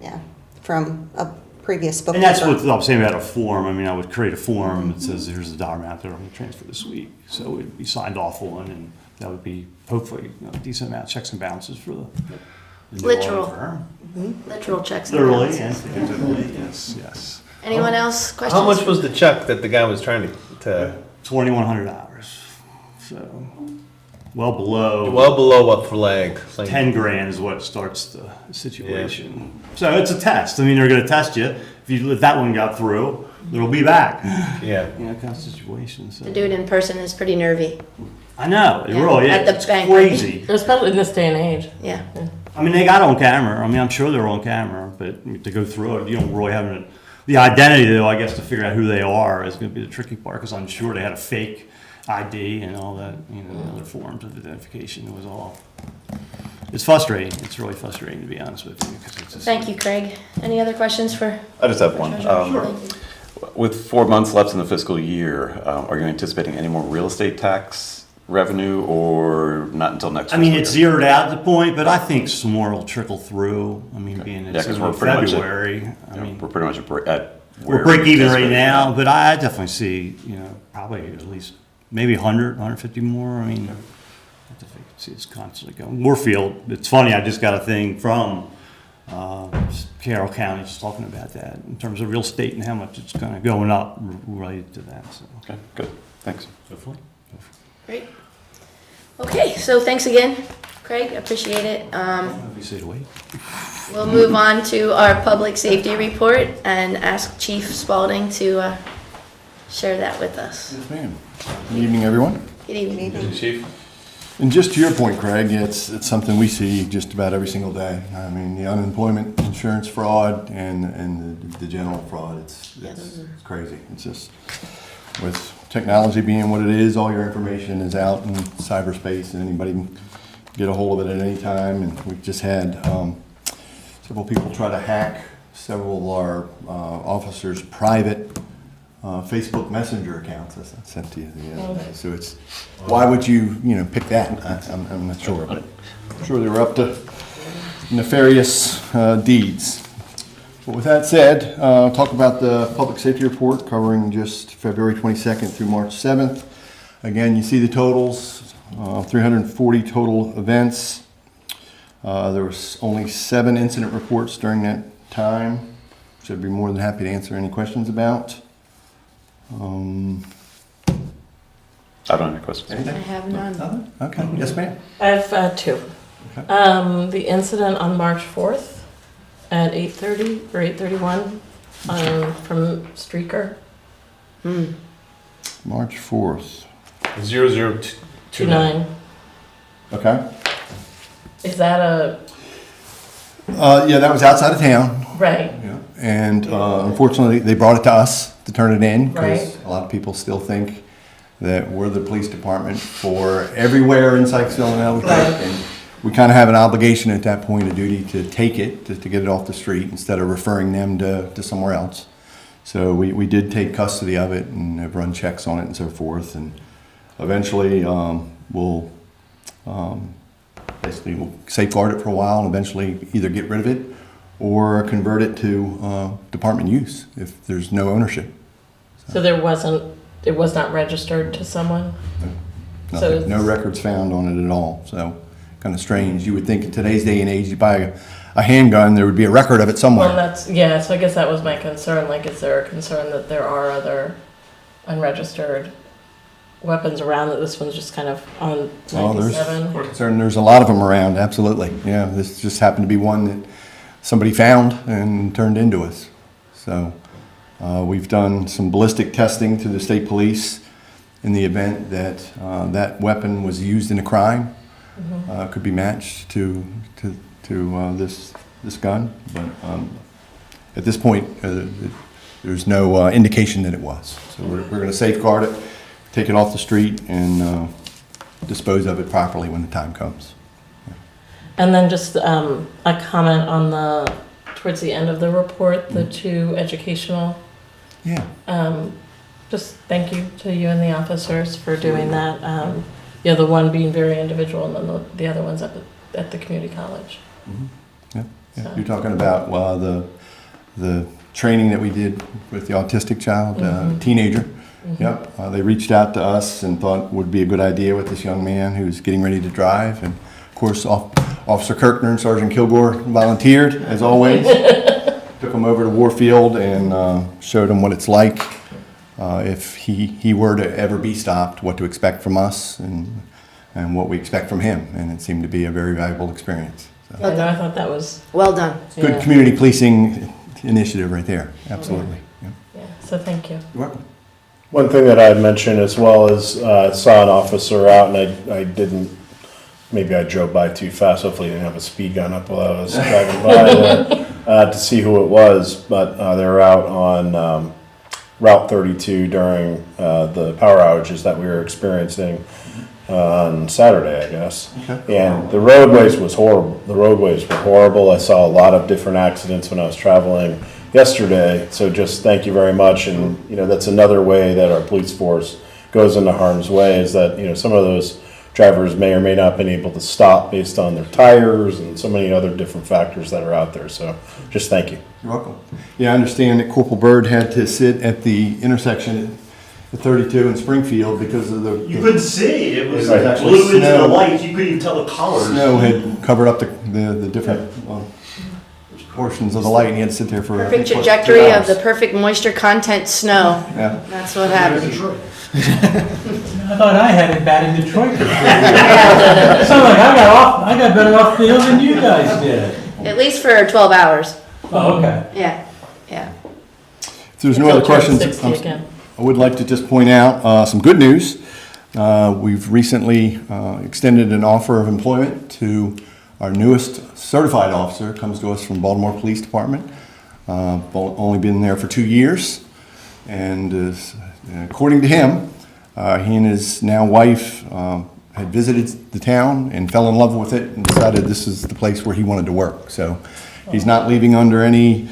yeah, from a previous bookkeeper. And that's what I'm saying about a form. I mean, I would create a form that says, here's the dollar amount that I'm going to transfer this week. So it would be signed off on, and that would be hopefully a decent amount of checks and balances for the new Literal. audit firm. Literal checks and Literally balances. and figuratively, yes, yes. Anyone else? Questions? How much was the check that the guy was trying to $2,100. So, well below. well below what flag? Like, 10 grand is what starts the situation. So it's a test. I mean, they're going to test you. If that one got through, they'll be back. yeah. You know, kind of situation. So. To do it in person is pretty nervy. I know, it Yeah, really at is. the It's bank. crazy. Especially in this day and age. Yeah. I mean, they got on camera. I mean, I'm sure they're on camera, but to go through it, you don't really have the identity, though, I guess, to figure out who they are is going to be the tricky part, because I'm sure they had a fake ID and all that, you know, other forms of identification. It was all. It's frustrating. It's really frustrating, to be honest with you. Because it's just, Thank you, Craig. Any other questions for? I just have one. Thank you. With 4 months left in the fiscal year, are you anticipating any more real estate tax revenue, or not until next I mean, fiscal it's year? zeroed out at the point, but I think some more will trickle through. I mean, being it's 'cause in we're pretty much at- February. I mean, we're pretty much at we're where break we even right anticipated. now, but I definitely see, you know, probably at least maybe 100, 150 more. I mean, I definitely see it's constantly going. Moorfield, it's funny, I just got a thing from Carroll County just talking about that in terms of real estate and how much it's kind of going up related to that. So, Okay, good, thanks. hopefully. Great. Okay, so thanks again, Craig. Appreciate it. You say to wait. We'll move on to our public safety report and ask Chief Spalding to share that with us. Yes, ma'am. Good evening, everyone. Good evening. Chief? And just to your point, Craig, it's something we see just about every single day. I mean, the unemployment insurance fraud and the general fraud, it's crazy. It's just, with technology being what it is, all your information is out in cyberspace and anybody can get a hold of it at any time. And we've just had several people try to hack several of our officers' private Facebook Messenger accounts. I sent to you the other day. So it's, why would you pick that? I'm not sure, but I'm sure they were up to nefarious deeds. But with that said, I'll talk about the public safety report covering just February 22nd through March 7th. Again, you see the totals, 340 total events. There was only 7 incident reports during that time, which I'd be more than happy to answer any questions about. I don't have any questions. I have none. Okay, yes, ma'am. I have 2. Okay. The incident on March 4th at 8:30 or 8:31 from Streaker. March 4th. 0029. Okay. Is that Yeah, that was outside of town. right? Yeah. And unfortunately, they brought it to us to turn it in because Right. a lot of people still think that we're the police department for everywhere in Sykesville and Ellicott. Right. And we kind of have an obligation at that point of duty to take it, to get it off the street instead of referring them to somewhere else. So we did take custody of it and have run checks on it and so forth. And eventually we'll safeguard it for a while and eventually either get rid of it or convert it to department use if there's no ownership. So it was not registered to someone? So Nothing, no records found on it at all. So kind of strange. You would think in today's day and age, you buy a handgun, there would be a record of it somewhere. Well, so I guess that was my concern. Like, is there a concern that there are other unregistered weapons around, that this one's just kind of on Well, 97? there's a lot of them around, absolutely. Yeah, this just happened to be one that somebody found and turned into us. So we've done some ballistic testing to the state police in the event that that weapon was used in a crime. Could be matched to this gun, but at this point, there's no indication that it was. So we're going to safeguard it, take it off the street, and dispose of it properly when the time comes. And then just a comment on towards the end of the report, the 2 educational Yeah. Just thank you to you and the officers for doing that. The one being very individual, and then the other one's at the community college. Yeah. So. You're talking about the training that we did with the autistic child, teenager. Yep. They reached out to us and thought it would be a good idea with this young man who's getting ready to drive. And of course, Officer Kirkner and Sergeant Kilgore volunteered, as always. Took him over to Warfield and showed him what it's like if he were to ever be stopped, what to expect from us and what we expect from him. And it seemed to be a very valuable experience. So. Yeah, no, I thought that was Well done. Good community policing initiative right there. Absolutely. Yeah. So thank you. You're welcome. One thing that I'd mention as well is I saw an officer out and I didn't, maybe I drove by too fast. Hopefully, I didn't have a speed gun up while I was driving by there, to see who it was. But they were out on Route 32 during the power outages that we were experiencing on Saturday, I guess. Okay. And the roadways was horrible. The roadways were horrible. I saw a lot of different accidents when I was traveling yesterday. So just thank you very much. And that's another way that our police force goes into harm's way, is that some of those drivers may or may not have been able to stop based on their tires and so many other different factors that are out there. So just thank you. You're welcome. Yeah, I understand that Corporal Byrd had to sit at the intersection at 32 in Springfield because of the... You couldn't see. It was It was actually blue into the snow. lights. You couldn't even tell the colors. Snow had covered up the different portions of the light, and he had to sit there for... Perfect 2 trajectory hours. of the perfect moisture content snow. Yeah. That's what happened. I thought I had it bad in Detroit. It sounded like I got better off field than you guys did. At least for 12 hours. Oh, okay. Yeah. If there's no other questions, 60 again. I would like to just point out some good news. We've recently extended an offer of employment to our newest certified officer. Comes to us from Baltimore Police Department. Only been there for 2 years. And according to him, he and his now wife had visited the town and fell in love with it and decided this is the place where he wanted to work. So he's not leaving under any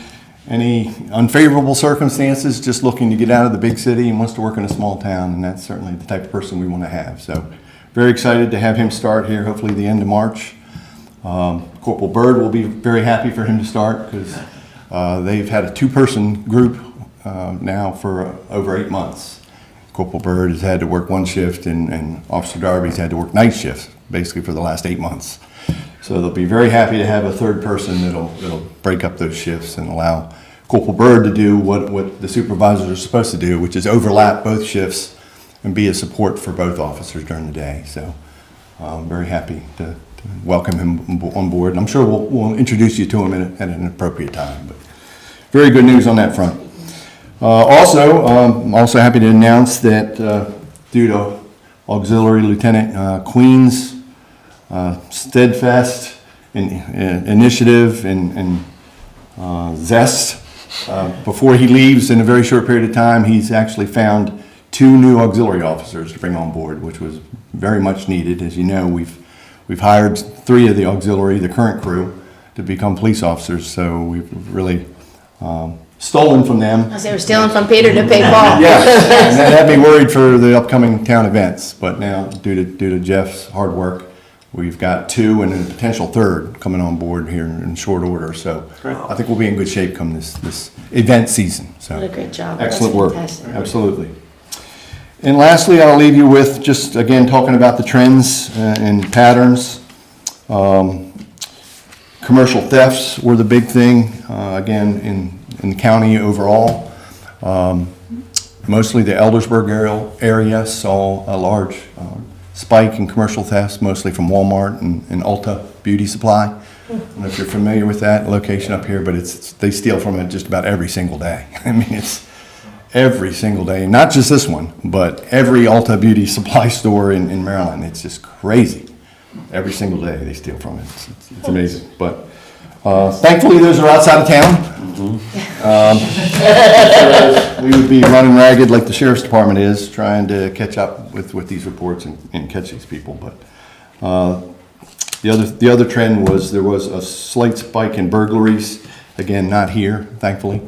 unfavorable circumstances, just looking to get out of the big city and wants to work in a small town, and that's certainly the type of person we want to have. So very excited to have him start here, hopefully the end of March. Corporal Byrd will be very happy for him to start because they've had a 2-person group now for over 8 months. Corporal Byrd has had to work 1 shift and Officer Darby's had to work night shifts basically for the last 8 months. So they'll be very happy to have a 3rd person that'll break up those shifts and allow Corporal Byrd to do what the supervisors are supposed to do, which is overlap both shifts and be a support for both officers during the day. So I'm very happy to welcome him on board. And I'm sure we'll introduce you to him at an appropriate time. But very good news on that front. I'm also happy to announce that due to Auxiliary Lieutenant Queen's steadfast initiative and zest, before he leaves in a very short period of time, he's actually found 2 new auxiliary officers to bring on board, which was very much needed. As you know, we've hired 3 of the current crew, to become police officers. So we've really stolen from them. As they were stealing from Peter to pay Paul. Yes, and that had me worried for the upcoming town events. But now, due to Jeff's hard work, we've got 2 and a potential 3rd coming on board here in short order. So I think we'll be in good shape come this event season. So What a great job. excellent That's work. fantastic. Absolutely. And lastly, I'll leave you with just again talking about the trends and patterns. Commercial thefts were the big thing again in the county overall. Mostly the Eldersburg area saw a large spike in commercial thefts, mostly from Walmart and Ulta Beauty Supply. I don't know if you're familiar with that location up here, but they steal from it just about every single day. I mean, it's every single day, not just this one, but every Ulta Beauty Supply store in Maryland. It's just crazy. Every single day they steal from it. It's amazing. But thankfully, those are outside of town. We would be running ragged like the sheriff's department is, trying to catch up with these reports and catch these people. But the other trend was there was a slight spike in burglaries. Again, not here, thankfully,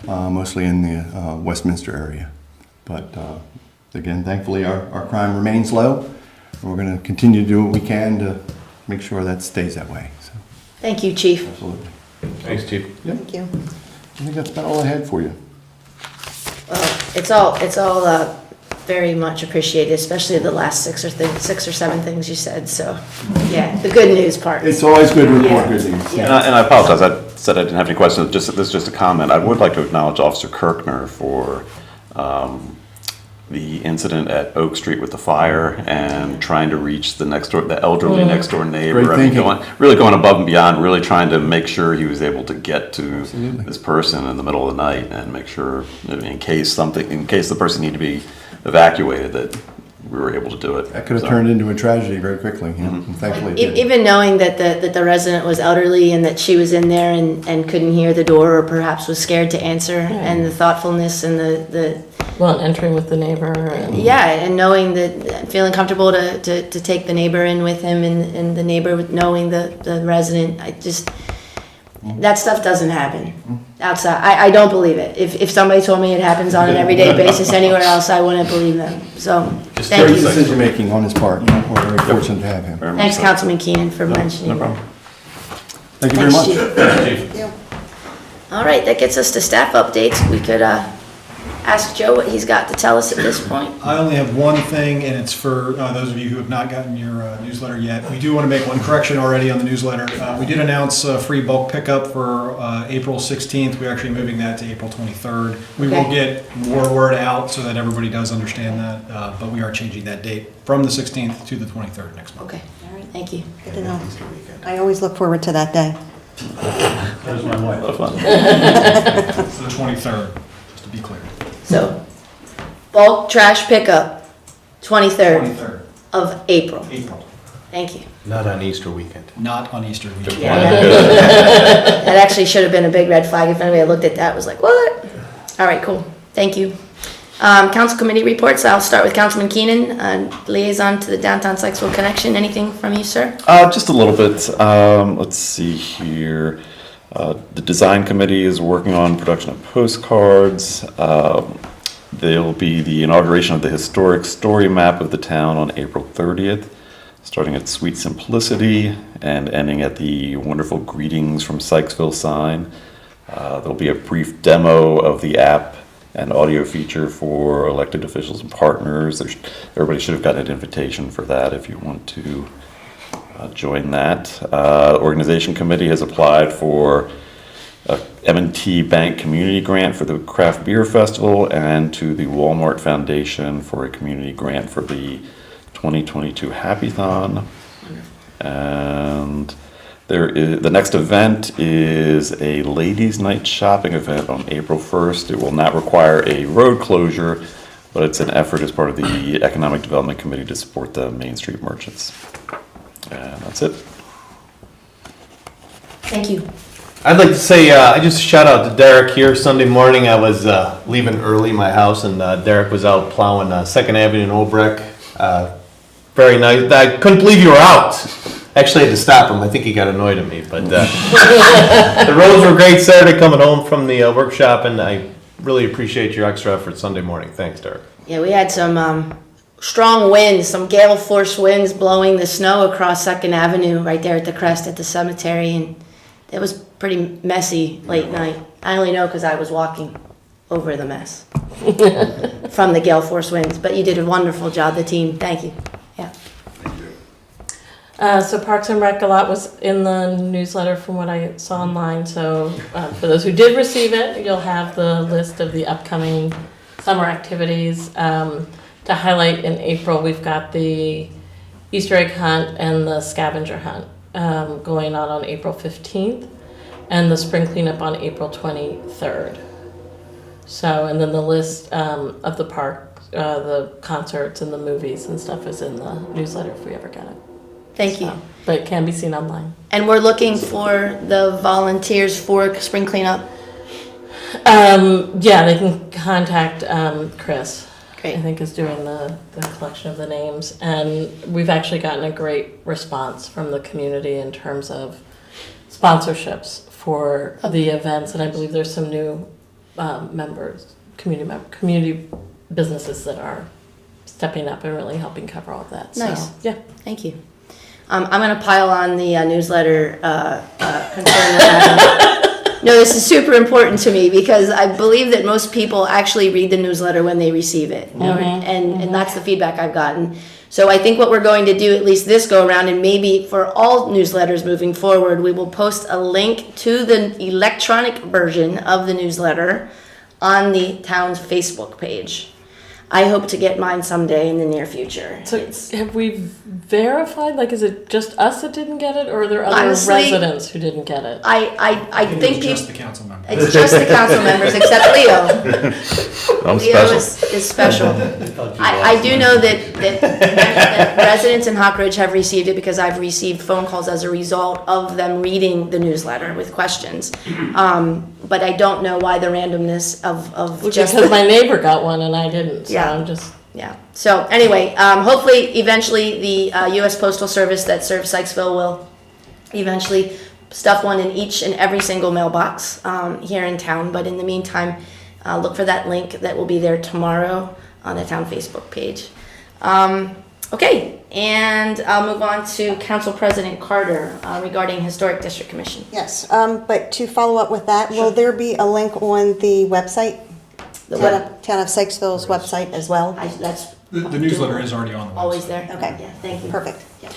mostly in the Westminster area. But again, thankfully, our crime remains low. And we're going to continue to do what we can to make sure that stays that way. So, Thank you, Chief. absolutely. Thanks, Chief. Thank you. I think that's about all I had for you. It's all very much appreciated, especially the last 6 or 7 things you said. So, yeah, the good news part. It's always good to report Yeah. good news. Yeah. And I apologize, I said I didn't have any questions, this is just a comment. I would like to acknowledge Officer Kirkner for the incident at Oak Street with the fire and trying to reach the elderly next door neighbor. Great thinking. Really going above and beyond, really trying to make sure he was able to get to Absolutely. this person in the middle of the night and make sure that in case the person needed to be evacuated, that we were able to do it. That could have So- turned into a tragedy very quickly, and thankfully it didn't. Even knowing that the resident was elderly and that she was in there and couldn't hear the door or perhaps was scared to answer, and the thoughtfulness and the Well, entering with the neighbor. and knowing that, feeling comfortable to take the neighbor in with him and the neighbor knowing the resident, that stuff doesn't happen outside. I don't believe it. If somebody told me it happens on an everyday basis anywhere else, I wouldn't believe them. So, Just thank Great you. decision-making on his part. We're very fortunate to have him. Very much Thanks, so. Councilman Keenan, for mentioning that. problem. Thank you very Thanks, much. Chief. Thank you. All right, that gets us to staff updates. We could ask Joe what he's got to tell us at this point. I only have one thing, and it's for those of you who have not gotten your newsletter yet. We do want to make one correction already on the newsletter. We did announce free bulk pickup for April 16th. We're actually moving that to April 23rd. We will Okay. get more word out so that everybody does understand that, but we are changing that date from the 16th to the 23rd next month. Okay, all right, thank you. Good to know. I always look forward to that day. There's my wife. A lot of fun. It's the 23rd, just to be clear. So, bulk trash pickup, 23rd 23rd, of April. April, Thank you. Not on Easter weekend. not on Easter weekend. That actually should have been a big red flag if anybody looked at that was like, what? All right, cool. Thank you. Council committee reports. I'll start with Councilman Keenan, liaison to the Downtown Sykesville Connection. Anything from you, sir? Just a little bit. Let's see here. The design committee is working on production of postcards. There'll be the inauguration of the historic story map of the town on April 30th, starting at Sweet Simplicity and ending at the wonderful Greetings from Sykesville sign. There'll be a brief demo of the app and audio feature for elected officials and partners. Everybody should have gotten an invitation for that if you want to join that. Organization committee has applied for a M&T Bank community grant for the Craft Beer Festival and to the Walmart Foundation for a community grant for the 2022 Happy-thon. And the next event is a ladies' night shopping event on April 1st. It will not require a road closure, but it's an effort as part of the Economic Development Committee to support the Main Street merchants. And that's it. Thank you. I'd like to say, I just shout out to Derek here. Sunday morning, I was leaving early my house, and Derek was out plowing 2nd Avenue in Obrecht. Very nice. I couldn't believe you were out. Actually, I had to stop him. I think he got annoyed at me. But the roads were great Saturday coming home from the workshop, and I really appreciate your extra effort Sunday morning. Thanks, Derek. Yeah, we had some strong winds, some gale force winds blowing the snow across 2nd Avenue right there at the crest at the cemetery, and it was pretty messy late night. I only know because I was walking over the mess from the gale force winds, but you did a wonderful job, the team. Thank you. Yeah. So Parks and Rec, a lot was in the newsletter from what I saw online. So for those who did receive it, you'll have the list of the upcoming summer activities. To highlight in April, we've got the Easter egg hunt and the scavenger hunt going on April 15th, and the spring cleanup on April 23rd. So, and then the list of the park, the concerts and the movies and stuff is in the newsletter if we ever get it. Thank you. But it can be seen online. And we're looking for the volunteers for spring cleanup. Yeah, they can contact Chris. Great. I think is doing the collection of the names. And we've actually gotten a great response from the community in terms of sponsorships for the events. And I believe there's some new members, community businesses that are stepping up and really helping cover all of that. Nice. So, yeah. Thank you. I'm going to pile on the newsletter concern that. No, this is super important to me because I believe that most people actually read the newsletter when they receive it, and that's the feedback I've gotten. So I think what we're going to do, at least this go around, and maybe for all newsletters moving forward, we will post a link to the electronic version of the newsletter on the town's Facebook page. I hope to get mine someday in the near future. So have we verified, like, is it just us that didn't get it, or are there other Honestly, residents who didn't get it? I think It's just people, the council members. it's just the council members, except Leo. Leo is special. I do know that residents in Hawk Ridge have received it because I've received phone calls as a result of them reading the newsletter with questions. But I don't know why the randomness of just Because my neighbor got one and I didn't, so Yeah. I'm just... Yeah. So anyway, hopefully, eventually, the U.S. Postal Service that serves Sykesville will eventually stuff one in each and every single mailbox here in town. But in the meantime, look for that link that will be there tomorrow on the town Facebook page. Okay, and I'll move on to Council President Carter regarding Historic District Commission. Yes, but to follow up with that, will there be a link on the website? Town of Sykesville's website as well? That's The newsletter is already on the website. always there. Okay. Yeah. Thank you. Perfect. Yeah.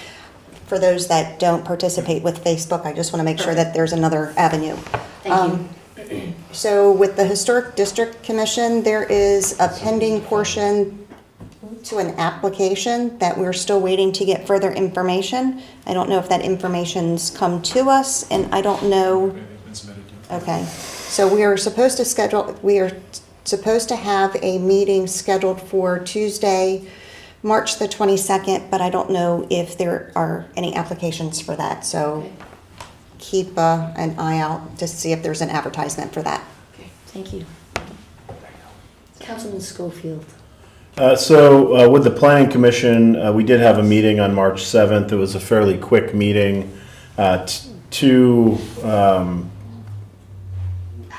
For those that don't participate with Facebook, I just want to make sure that there's another avenue. Thank you. So with the Historic District Commission, there is a pending portion to an application that we're still waiting to get further information. I don't know if that information's come to us, and I don't know. Okay, they've been submitted, yeah. Okay, so we are supposed to have a meeting scheduled for Tuesday, March the 22nd, but I don't know if there are any applications for that, so keep an eye out to see if there's an advertisement for that. Okay. Thank you. Councilman Schofield. With the Planning Commission, we did have a meeting on March 7th. It was a fairly quick meeting. Two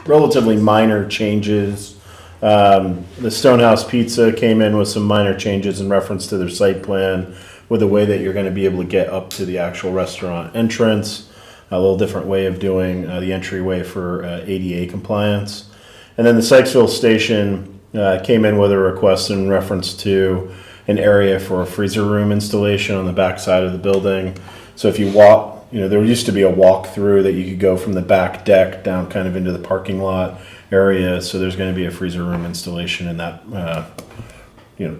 relatively minor changes. The Stonehouse Pizza came in with some minor changes in reference to their site plan with the way that you're going to be able to get up to the actual restaurant entrance. A little different way of doing the entryway for ADA compliance. And then the Sykesville Station came in with a request in reference to an area for a freezer room installation on the back side of the building. So if you walk, there used to be a walk-through that you could go from the back deck down kind of into the parking lot area. So there's going to be a freezer room installation in that,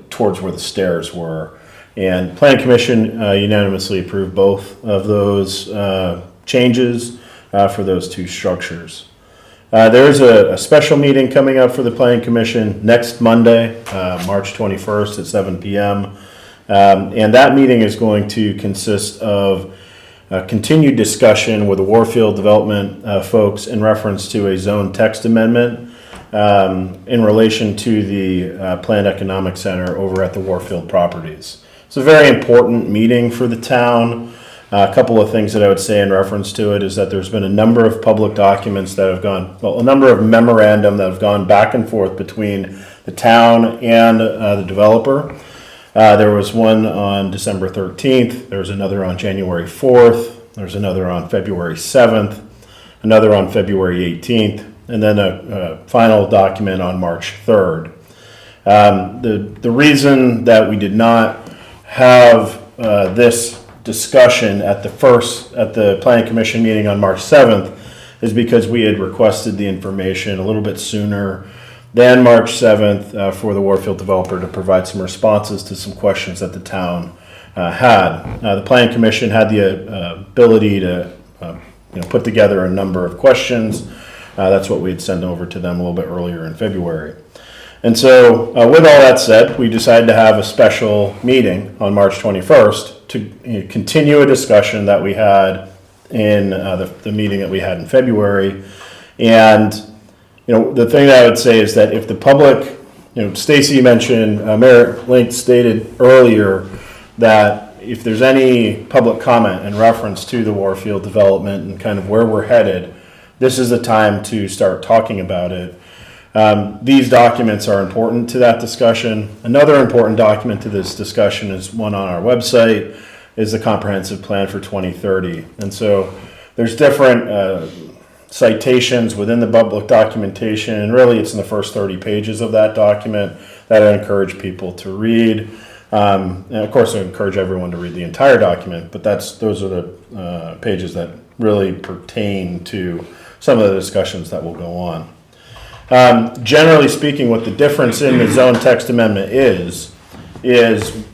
towards where the stairs were. And Planning Commission unanimously approved both of those changes for those two structures. There's a special meeting coming up for the Planning Commission next Monday, March 21st at 7 p.m. And that meeting is going to consist of continued discussion with the Warfield Development folks in reference to a zone text amendment in relation to the Planned Economic Center over at the Warfield properties. It's a very important meeting for the town. A couple of things that I would say in reference to it is that there's been a number of public documents that have a number of memorandum that have gone back and forth between the town and the developer. There was one on December 13th, there was another on January 4th, there's another on February 7th, another on February 18th, and then a final document on March 3rd. The reason that we did not have this discussion at the Planning Commission meeting on March 7th is because we had requested the information a little bit sooner than March 7th for the Warfield developer to provide some responses to some questions that the town had. The Planning Commission had the ability to put together a number of questions. That's what we had sent over to them a little bit earlier in February. And so with all that said, we decided to have a special meeting on March 21st to continue a discussion that we had in the meeting that we had in February. And the thing that I would say is that if the public, Stacy mentioned, Mayor Link stated earlier that if there's any public comment in reference to the Warfield development and kind of where we're headed, this is the time to start talking about it. These documents are important to that discussion. Another important document to this discussion is one on our website, is the comprehensive plan for 2030. And so there's different citations within the public documentation, and really it's in the first 30 pages of that document that I encourage people to read. And of course I encourage everyone to read the entire document, but those are the pages that really pertain to some of the discussions that will go on. Generally speaking, what the difference in the zone text amendment is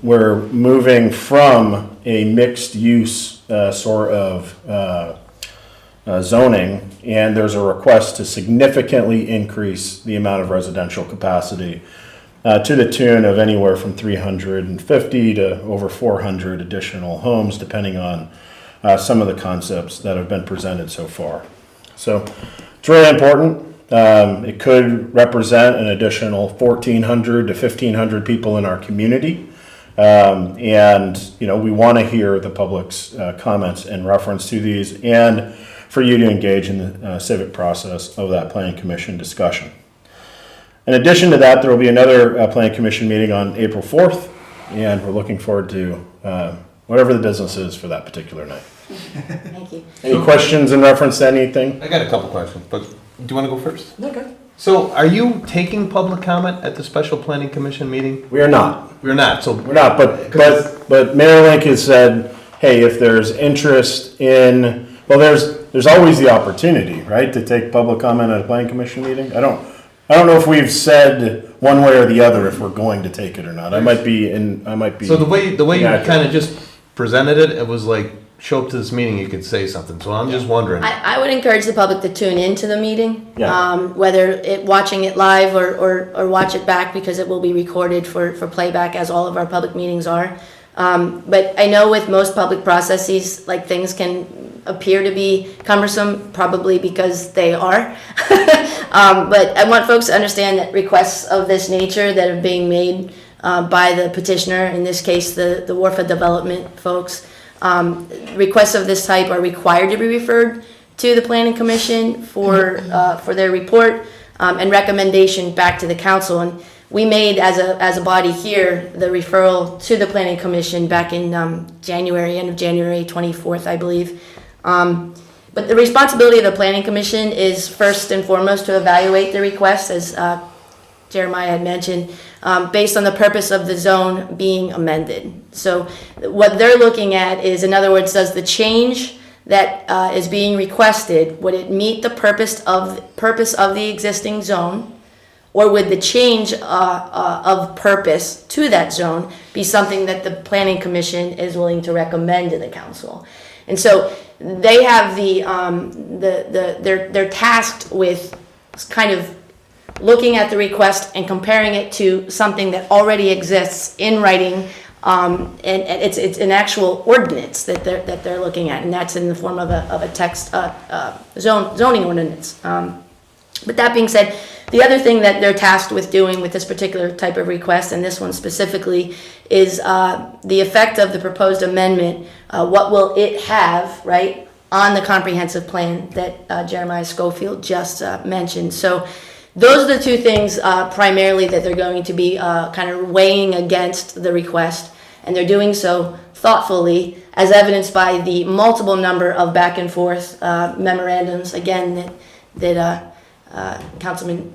we're moving from a mixed use sort of zoning, and there's a request to significantly increase the amount of residential capacity to the tune of anywhere from 350 to over 400 additional homes, depending on some of the concepts that have been presented so far. So it's really important. It could represent an additional 1,400 to 1,500 people in our community. And, we want to hear the public's comments in reference to these, and for you to engage in the civic process of that Planning Commission discussion. In addition to that, there will be another Planning Commission meeting on April 4th, and we're looking forward to whatever the business is for that particular night. Thank you. Any questions in reference to anything? I got a couple questions, but do you want to go first? Okay. So are you taking public comment at the special planning commission meeting? We are not. We're not, so. We're not, but Mayor Link has said, hey, if there's interest in, well, there's always the opportunity, right, to take public comment at a planning commission meeting. I don't know if we've said one way or the other if we're going to take it or not. I might be. So the way you inaccurate. kind of just presented it, it was like, show up to this meeting, you could say something. So I'm just wondering. I would encourage the public to tune into the meeting, Yeah. whether watching it live or watch it back, because it will be recorded for playback, as all of our public meetings are. But I know with most public processes, like, things can appear to be cumbersome, probably because they are. But I want folks to understand that requests of this nature that are being made by the petitioner, in this case the Wharfa Development folks, requests of this type are required to be referred to the Planning Commission for their report and recommendation back to the council. And we made, as a body here, the referral to the Planning Commission back in January, end of January 24th, I believe. But the responsibility of the Planning Commission is first and foremost to evaluate the request, as Jeremiah had mentioned, based on the purpose of the zone being amended. So what they're looking at is, in other words, does the change that is being requested, would it meet the purpose of the existing zone, or would the change of purpose to that zone be something that the Planning Commission is willing to recommend to the council? And so they have they're tasked with kind of looking at the request and comparing it to something that already exists in writing, and it's an actual ordinance that they're looking at, and that's in the form of a text zoning ordinance. But that being said, the other thing that they're tasked with doing with this particular type of request, and this one specifically, is the effect of the proposed amendment. What will it have, right, on the comprehensive plan that Jeremiah Schofield just mentioned? So those are the two things primarily that they're going to be kind of weighing against the request, and they're doing so thoughtfully, as evidenced by the multiple number of back and forth memorandums, again, that Councilman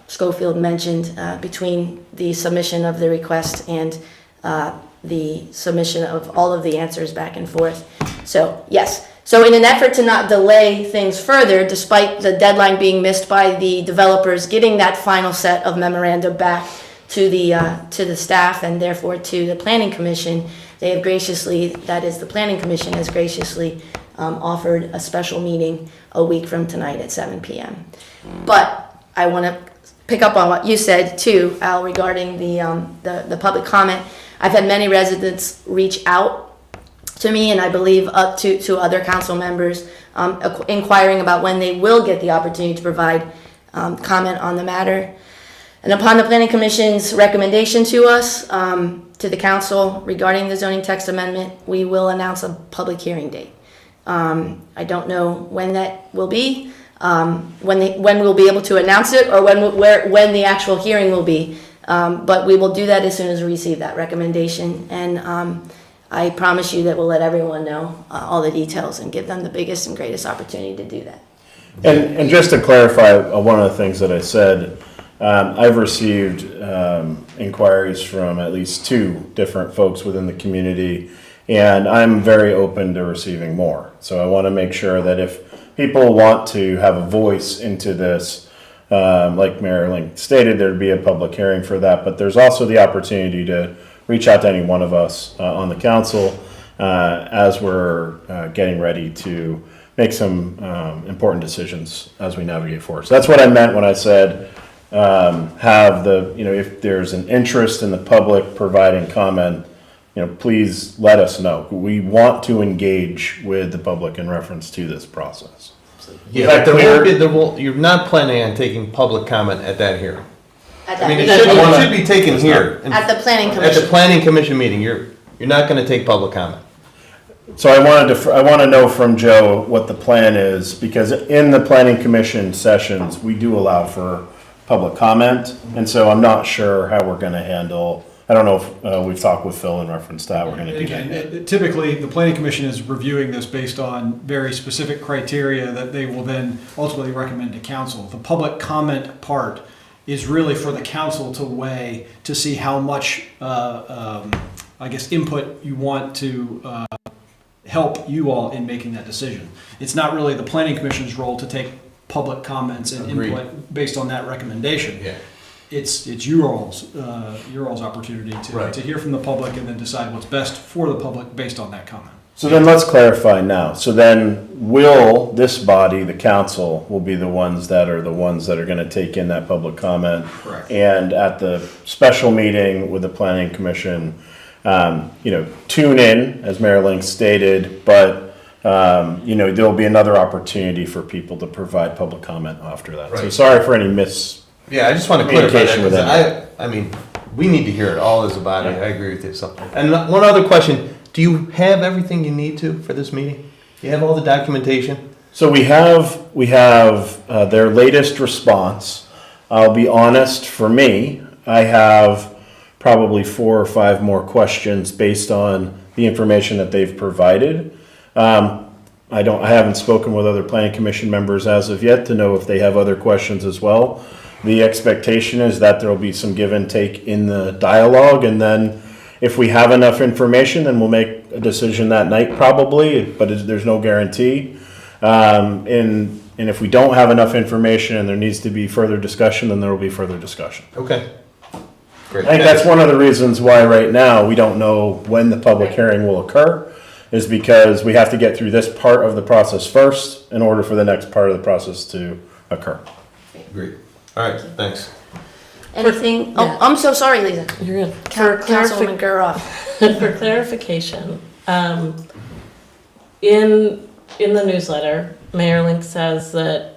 Schofield mentioned, between the submission of the request and the submission of all of the answers back and forth. So, yes. So in an effort to not delay things further, despite the deadline being missed by the developers getting that final set of memoranda back to the staff and therefore to the Planning Commission, they have graciously, that is, the Planning Commission has graciously offered a special meeting a week from tonight at 7 p.m. But I want to pick up on what you said too, Al, regarding the public comment. I've had many residents reach out to me, and I believe up to other council members, inquiring about when they will get the opportunity to provide comment on the matter. And upon the Planning Commission's recommendation to us, to the council regarding the zoning text amendment, we will announce a public hearing date. I don't know when that will be, when we'll be able to announce it or when the actual hearing will be. But we will do that as soon as we receive that recommendation. And I promise you that we'll let everyone know all the details and give them the biggest and greatest opportunity to do that. And just to clarify, one of the things that I said, I've received inquiries from at least 2 different folks within the community, and I'm very open to receiving more. So I want to make sure that if people want to have a voice into this, like Mayor Link stated, there'd be a public hearing for that, but there's also the opportunity to reach out to any one of us on the council as we're getting ready to make some important decisions as we navigate forward. So that's what I meant when I said if there's an interest in the public providing comment, please let us know. We want to engage with the public in reference to this process. Yeah, but you're not planning on taking public comment at that hearing. At I mean, it that, should be taken here. at the planning At commission. the planning commission meeting, you're not gonna take public comment. So I want to know from Joe what the plan is, because in the planning commission sessions, we do allow for public comment. And so I'm not sure how we're going to handle, I don't know if we've talked with Phil in reference to how we're going to do that. Again, typically, the planning commission is reviewing this based on very specific criteria that they will then ultimately recommend to council. The public comment part is really for the council to weigh to see how much, input you want to help you all in making that decision. It's not really the planning commission's role to take public comments and input based on that recommendation. Yeah. It's your all's opportunity to hear from the public and then decide what's best for the public based on that comment. So then let's clarify now. So then this body, the council, will be the ones that are going to take in that public comment. Correct. And at the special meeting with the planning commission, tune in, as Mayor Link stated, but there'll be another opportunity for people to provide public comment after that. So Right. sorry for any Yeah, I just want to clarify that, Communication with 'cause I mean, we need to hear it all as a body. I agree with you. So, and one other question, do you have everything you need to for this meeting? Do you have all the documentation? So we have their latest response. I'll be honest, for me, I have probably 4 or 5 more questions based on the information that they've provided. I haven't spoken with other planning commission members as of yet to know if they have other questions as well. The expectation is that there will be some give and take in the dialogue, and then if we have enough information, then we'll make a decision that night probably, but there's no guarantee. And if we don't have enough information and there needs to be further discussion, then there will be further discussion. Okay. Great. I think that's one of the reasons why right now we don't know when the public hearing will occur, is because we have to get through this part of the process first in order for the next part of the process to occur. Great. All right, thanks. Anything? Yeah. Oh, I'm so sorry, Lisa. You're good. Councilwoman Guroff. For clarification, in the newsletter, Mayor Link says that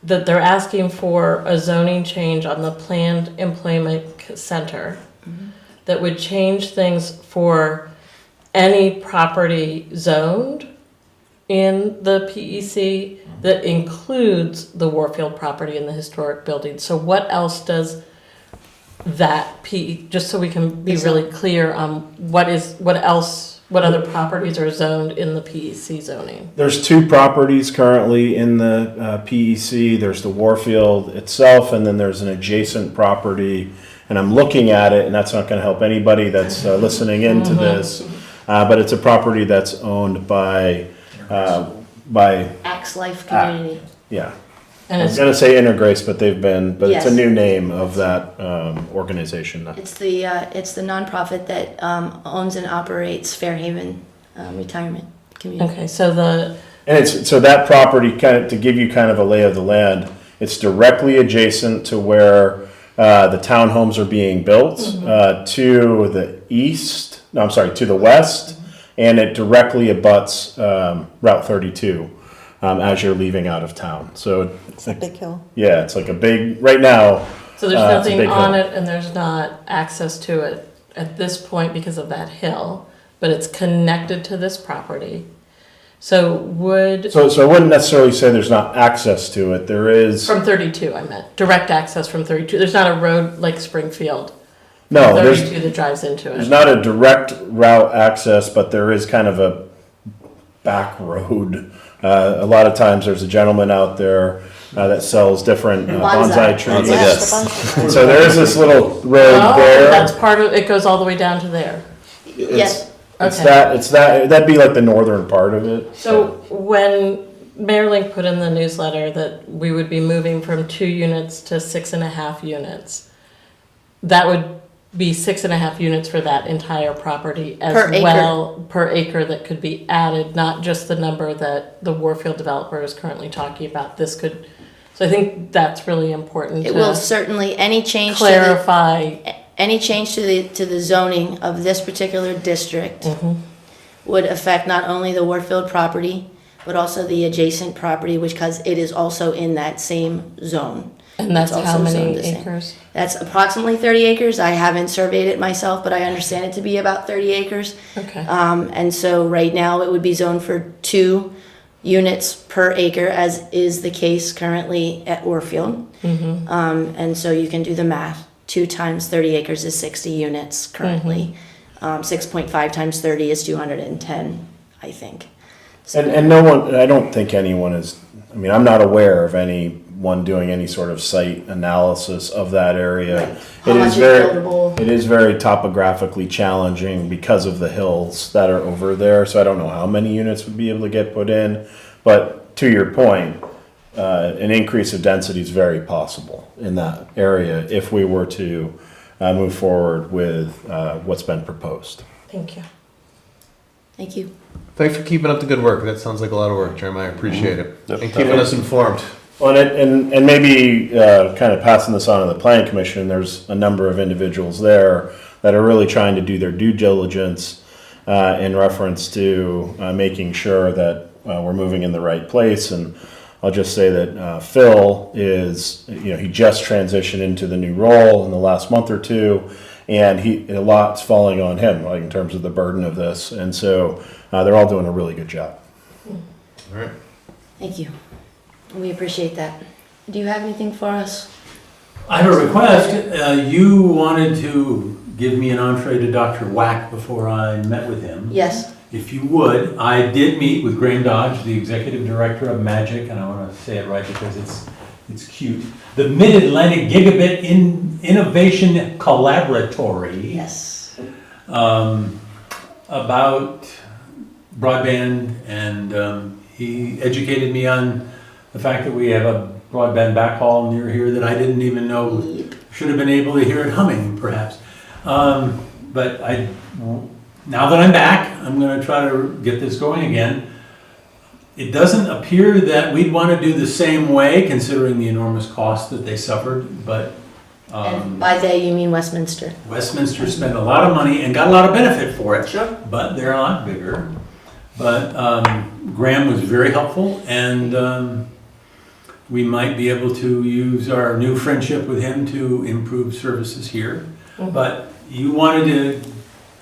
that they're asking for a zoning change on the planned employment center that would change things for any property zoned in the PEC that includes the Warfield property and the historic building. So what else does that just so we can be really clear on what other properties are zoned in the PEC zoning? There's 2 properties currently in the PEC. There's the Warfield itself, and then there's an adjacent property. And I'm looking at it, and that's not going to help anybody that's listening into this. But it's a property that's owned by Axe Life Community. yeah. And I was it's, going to say Intergrace, but it's a Yes. new name of that organization. It's the nonprofit that owns and operates Fairhaven Retirement Community. okay, so So that property, kind of to give you kind of a lay of the land, it's directly adjacent to where the townhomes are being built to the west, and it directly abuts Route 32 as you're leaving out of town. So It's a big hill. yeah, it's like a big, right now. So there's it's a nothing big on hill. it and there's not access to it at this point because of that hill, but it's connected to this property. So would, So I wouldn't necessarily say there's not access to it. There is. from 32 I meant, direct access from 32. There's not a road like Springfield. No, 32 that drives into there's it. not a direct route access, but there is kind of a back road. A lot of times there's a gentleman out there that sells different bonsai trees. Yes. So there is this little road Oh, there. that's part of, it goes all the way down to there. Yes. Okay. That'd be like the northern part of it. So when Mayor Link put in the newsletter that we would be moving from 2 units to 6.5 units, that would be 6.5 units for that entire property as Per acre. well, per acre that could be added, not just the number that the Warfield developer is currently talking about. This could, so I think that's really important It will to certainly, any change to clarify. any change to the zoning of this particular district would affect not only the Warfield property, but also the adjacent property, because it is also in that same zone. And that's It's how also many zoned the same. acres? That's approximately 30 acres. I haven't surveyed it myself, but I understand it to be about 30 acres. Okay. And so right now it would be zoned for 2 units per acre, as is the case currently at Warfield. And so you can do the math. 2 times 30 acres is 60 units currently. 6.5 times 30 is 210, I think. So, And no one, I don't think anyone is, I mean, I'm not aware of anyone doing any sort of site analysis of that area. Right. How much is buildable? It is very topographically challenging because of the hills that are over there, so I don't know how many units would be able to get put in. But to your point, an increase of density is very possible in that area if we were to move forward with what's been proposed. Thank you. Thank you. Thanks for keeping up the good work. That sounds like a lot of work, Jeremiah. I appreciate it. Yep. And keeping us informed. Well, and maybe kind of passing this on to the planning commission, there's a number of individuals there that are really trying to do their due diligence in reference to making sure that we're moving in the right place. And I'll just say that Phil is, he just transitioned into the new role in the last month or two, and a lot's falling on him, like in terms of the burden of this. And so they're all doing a really good job. All right. Thank you. We appreciate that. Do you have anything for us? I have a request. You wanted to give me an entree to Dr. Wack before I met with him. Yes. If you would, I did meet with Graham Dodge, the executive director of MAGIC, and I want to say it right because it's cute. The Mid-Atlantic Gigabit Innovation Collaboratory. Yes. About broadband, and he educated me on the fact that we have a broadband backhaul near here that I didn't even know. Should have been able to hear it humming, perhaps. But now that I'm back, I'm going to try to get this going again. It doesn't appear that we'd want to do the same way, considering the enormous cost that they suffered, but And by they, you mean Westminster? Westminster spent a lot of money and got a lot of benefit for it. Sure. But they're a lot bigger. But Graham was very helpful, and we might be able to use our new friendship with him to improve services here. But you wanted to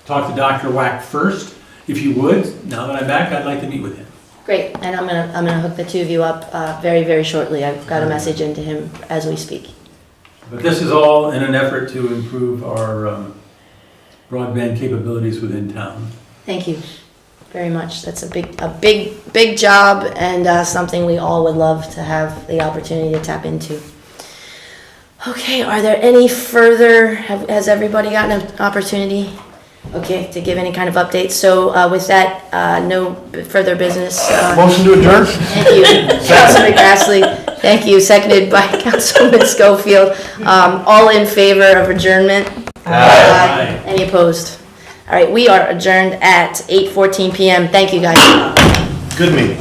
talk to Dr. Wack first, if you would. Now that I'm back, I'd like to meet with him. Great, and I'm gonna hook the two of you up very, very shortly. I've got a message into him as we speak. But this is all in an effort to improve our broadband capabilities within town. Thank you very much. That's a big job, and something we all would love to have the opportunity to tap into. Okay, are there any further, has everybody gotten an opportunity, okay, to give any kind of updates? So with that, no further business. Motion to adjourn? Thank you, Councilman Grassley. Thank you, seconded by Councilman Schofield. All in favor of adjournment? Aye. Any opposed? All right, we are adjourned at 8:14 p.m. Thank you, guys. Good meeting.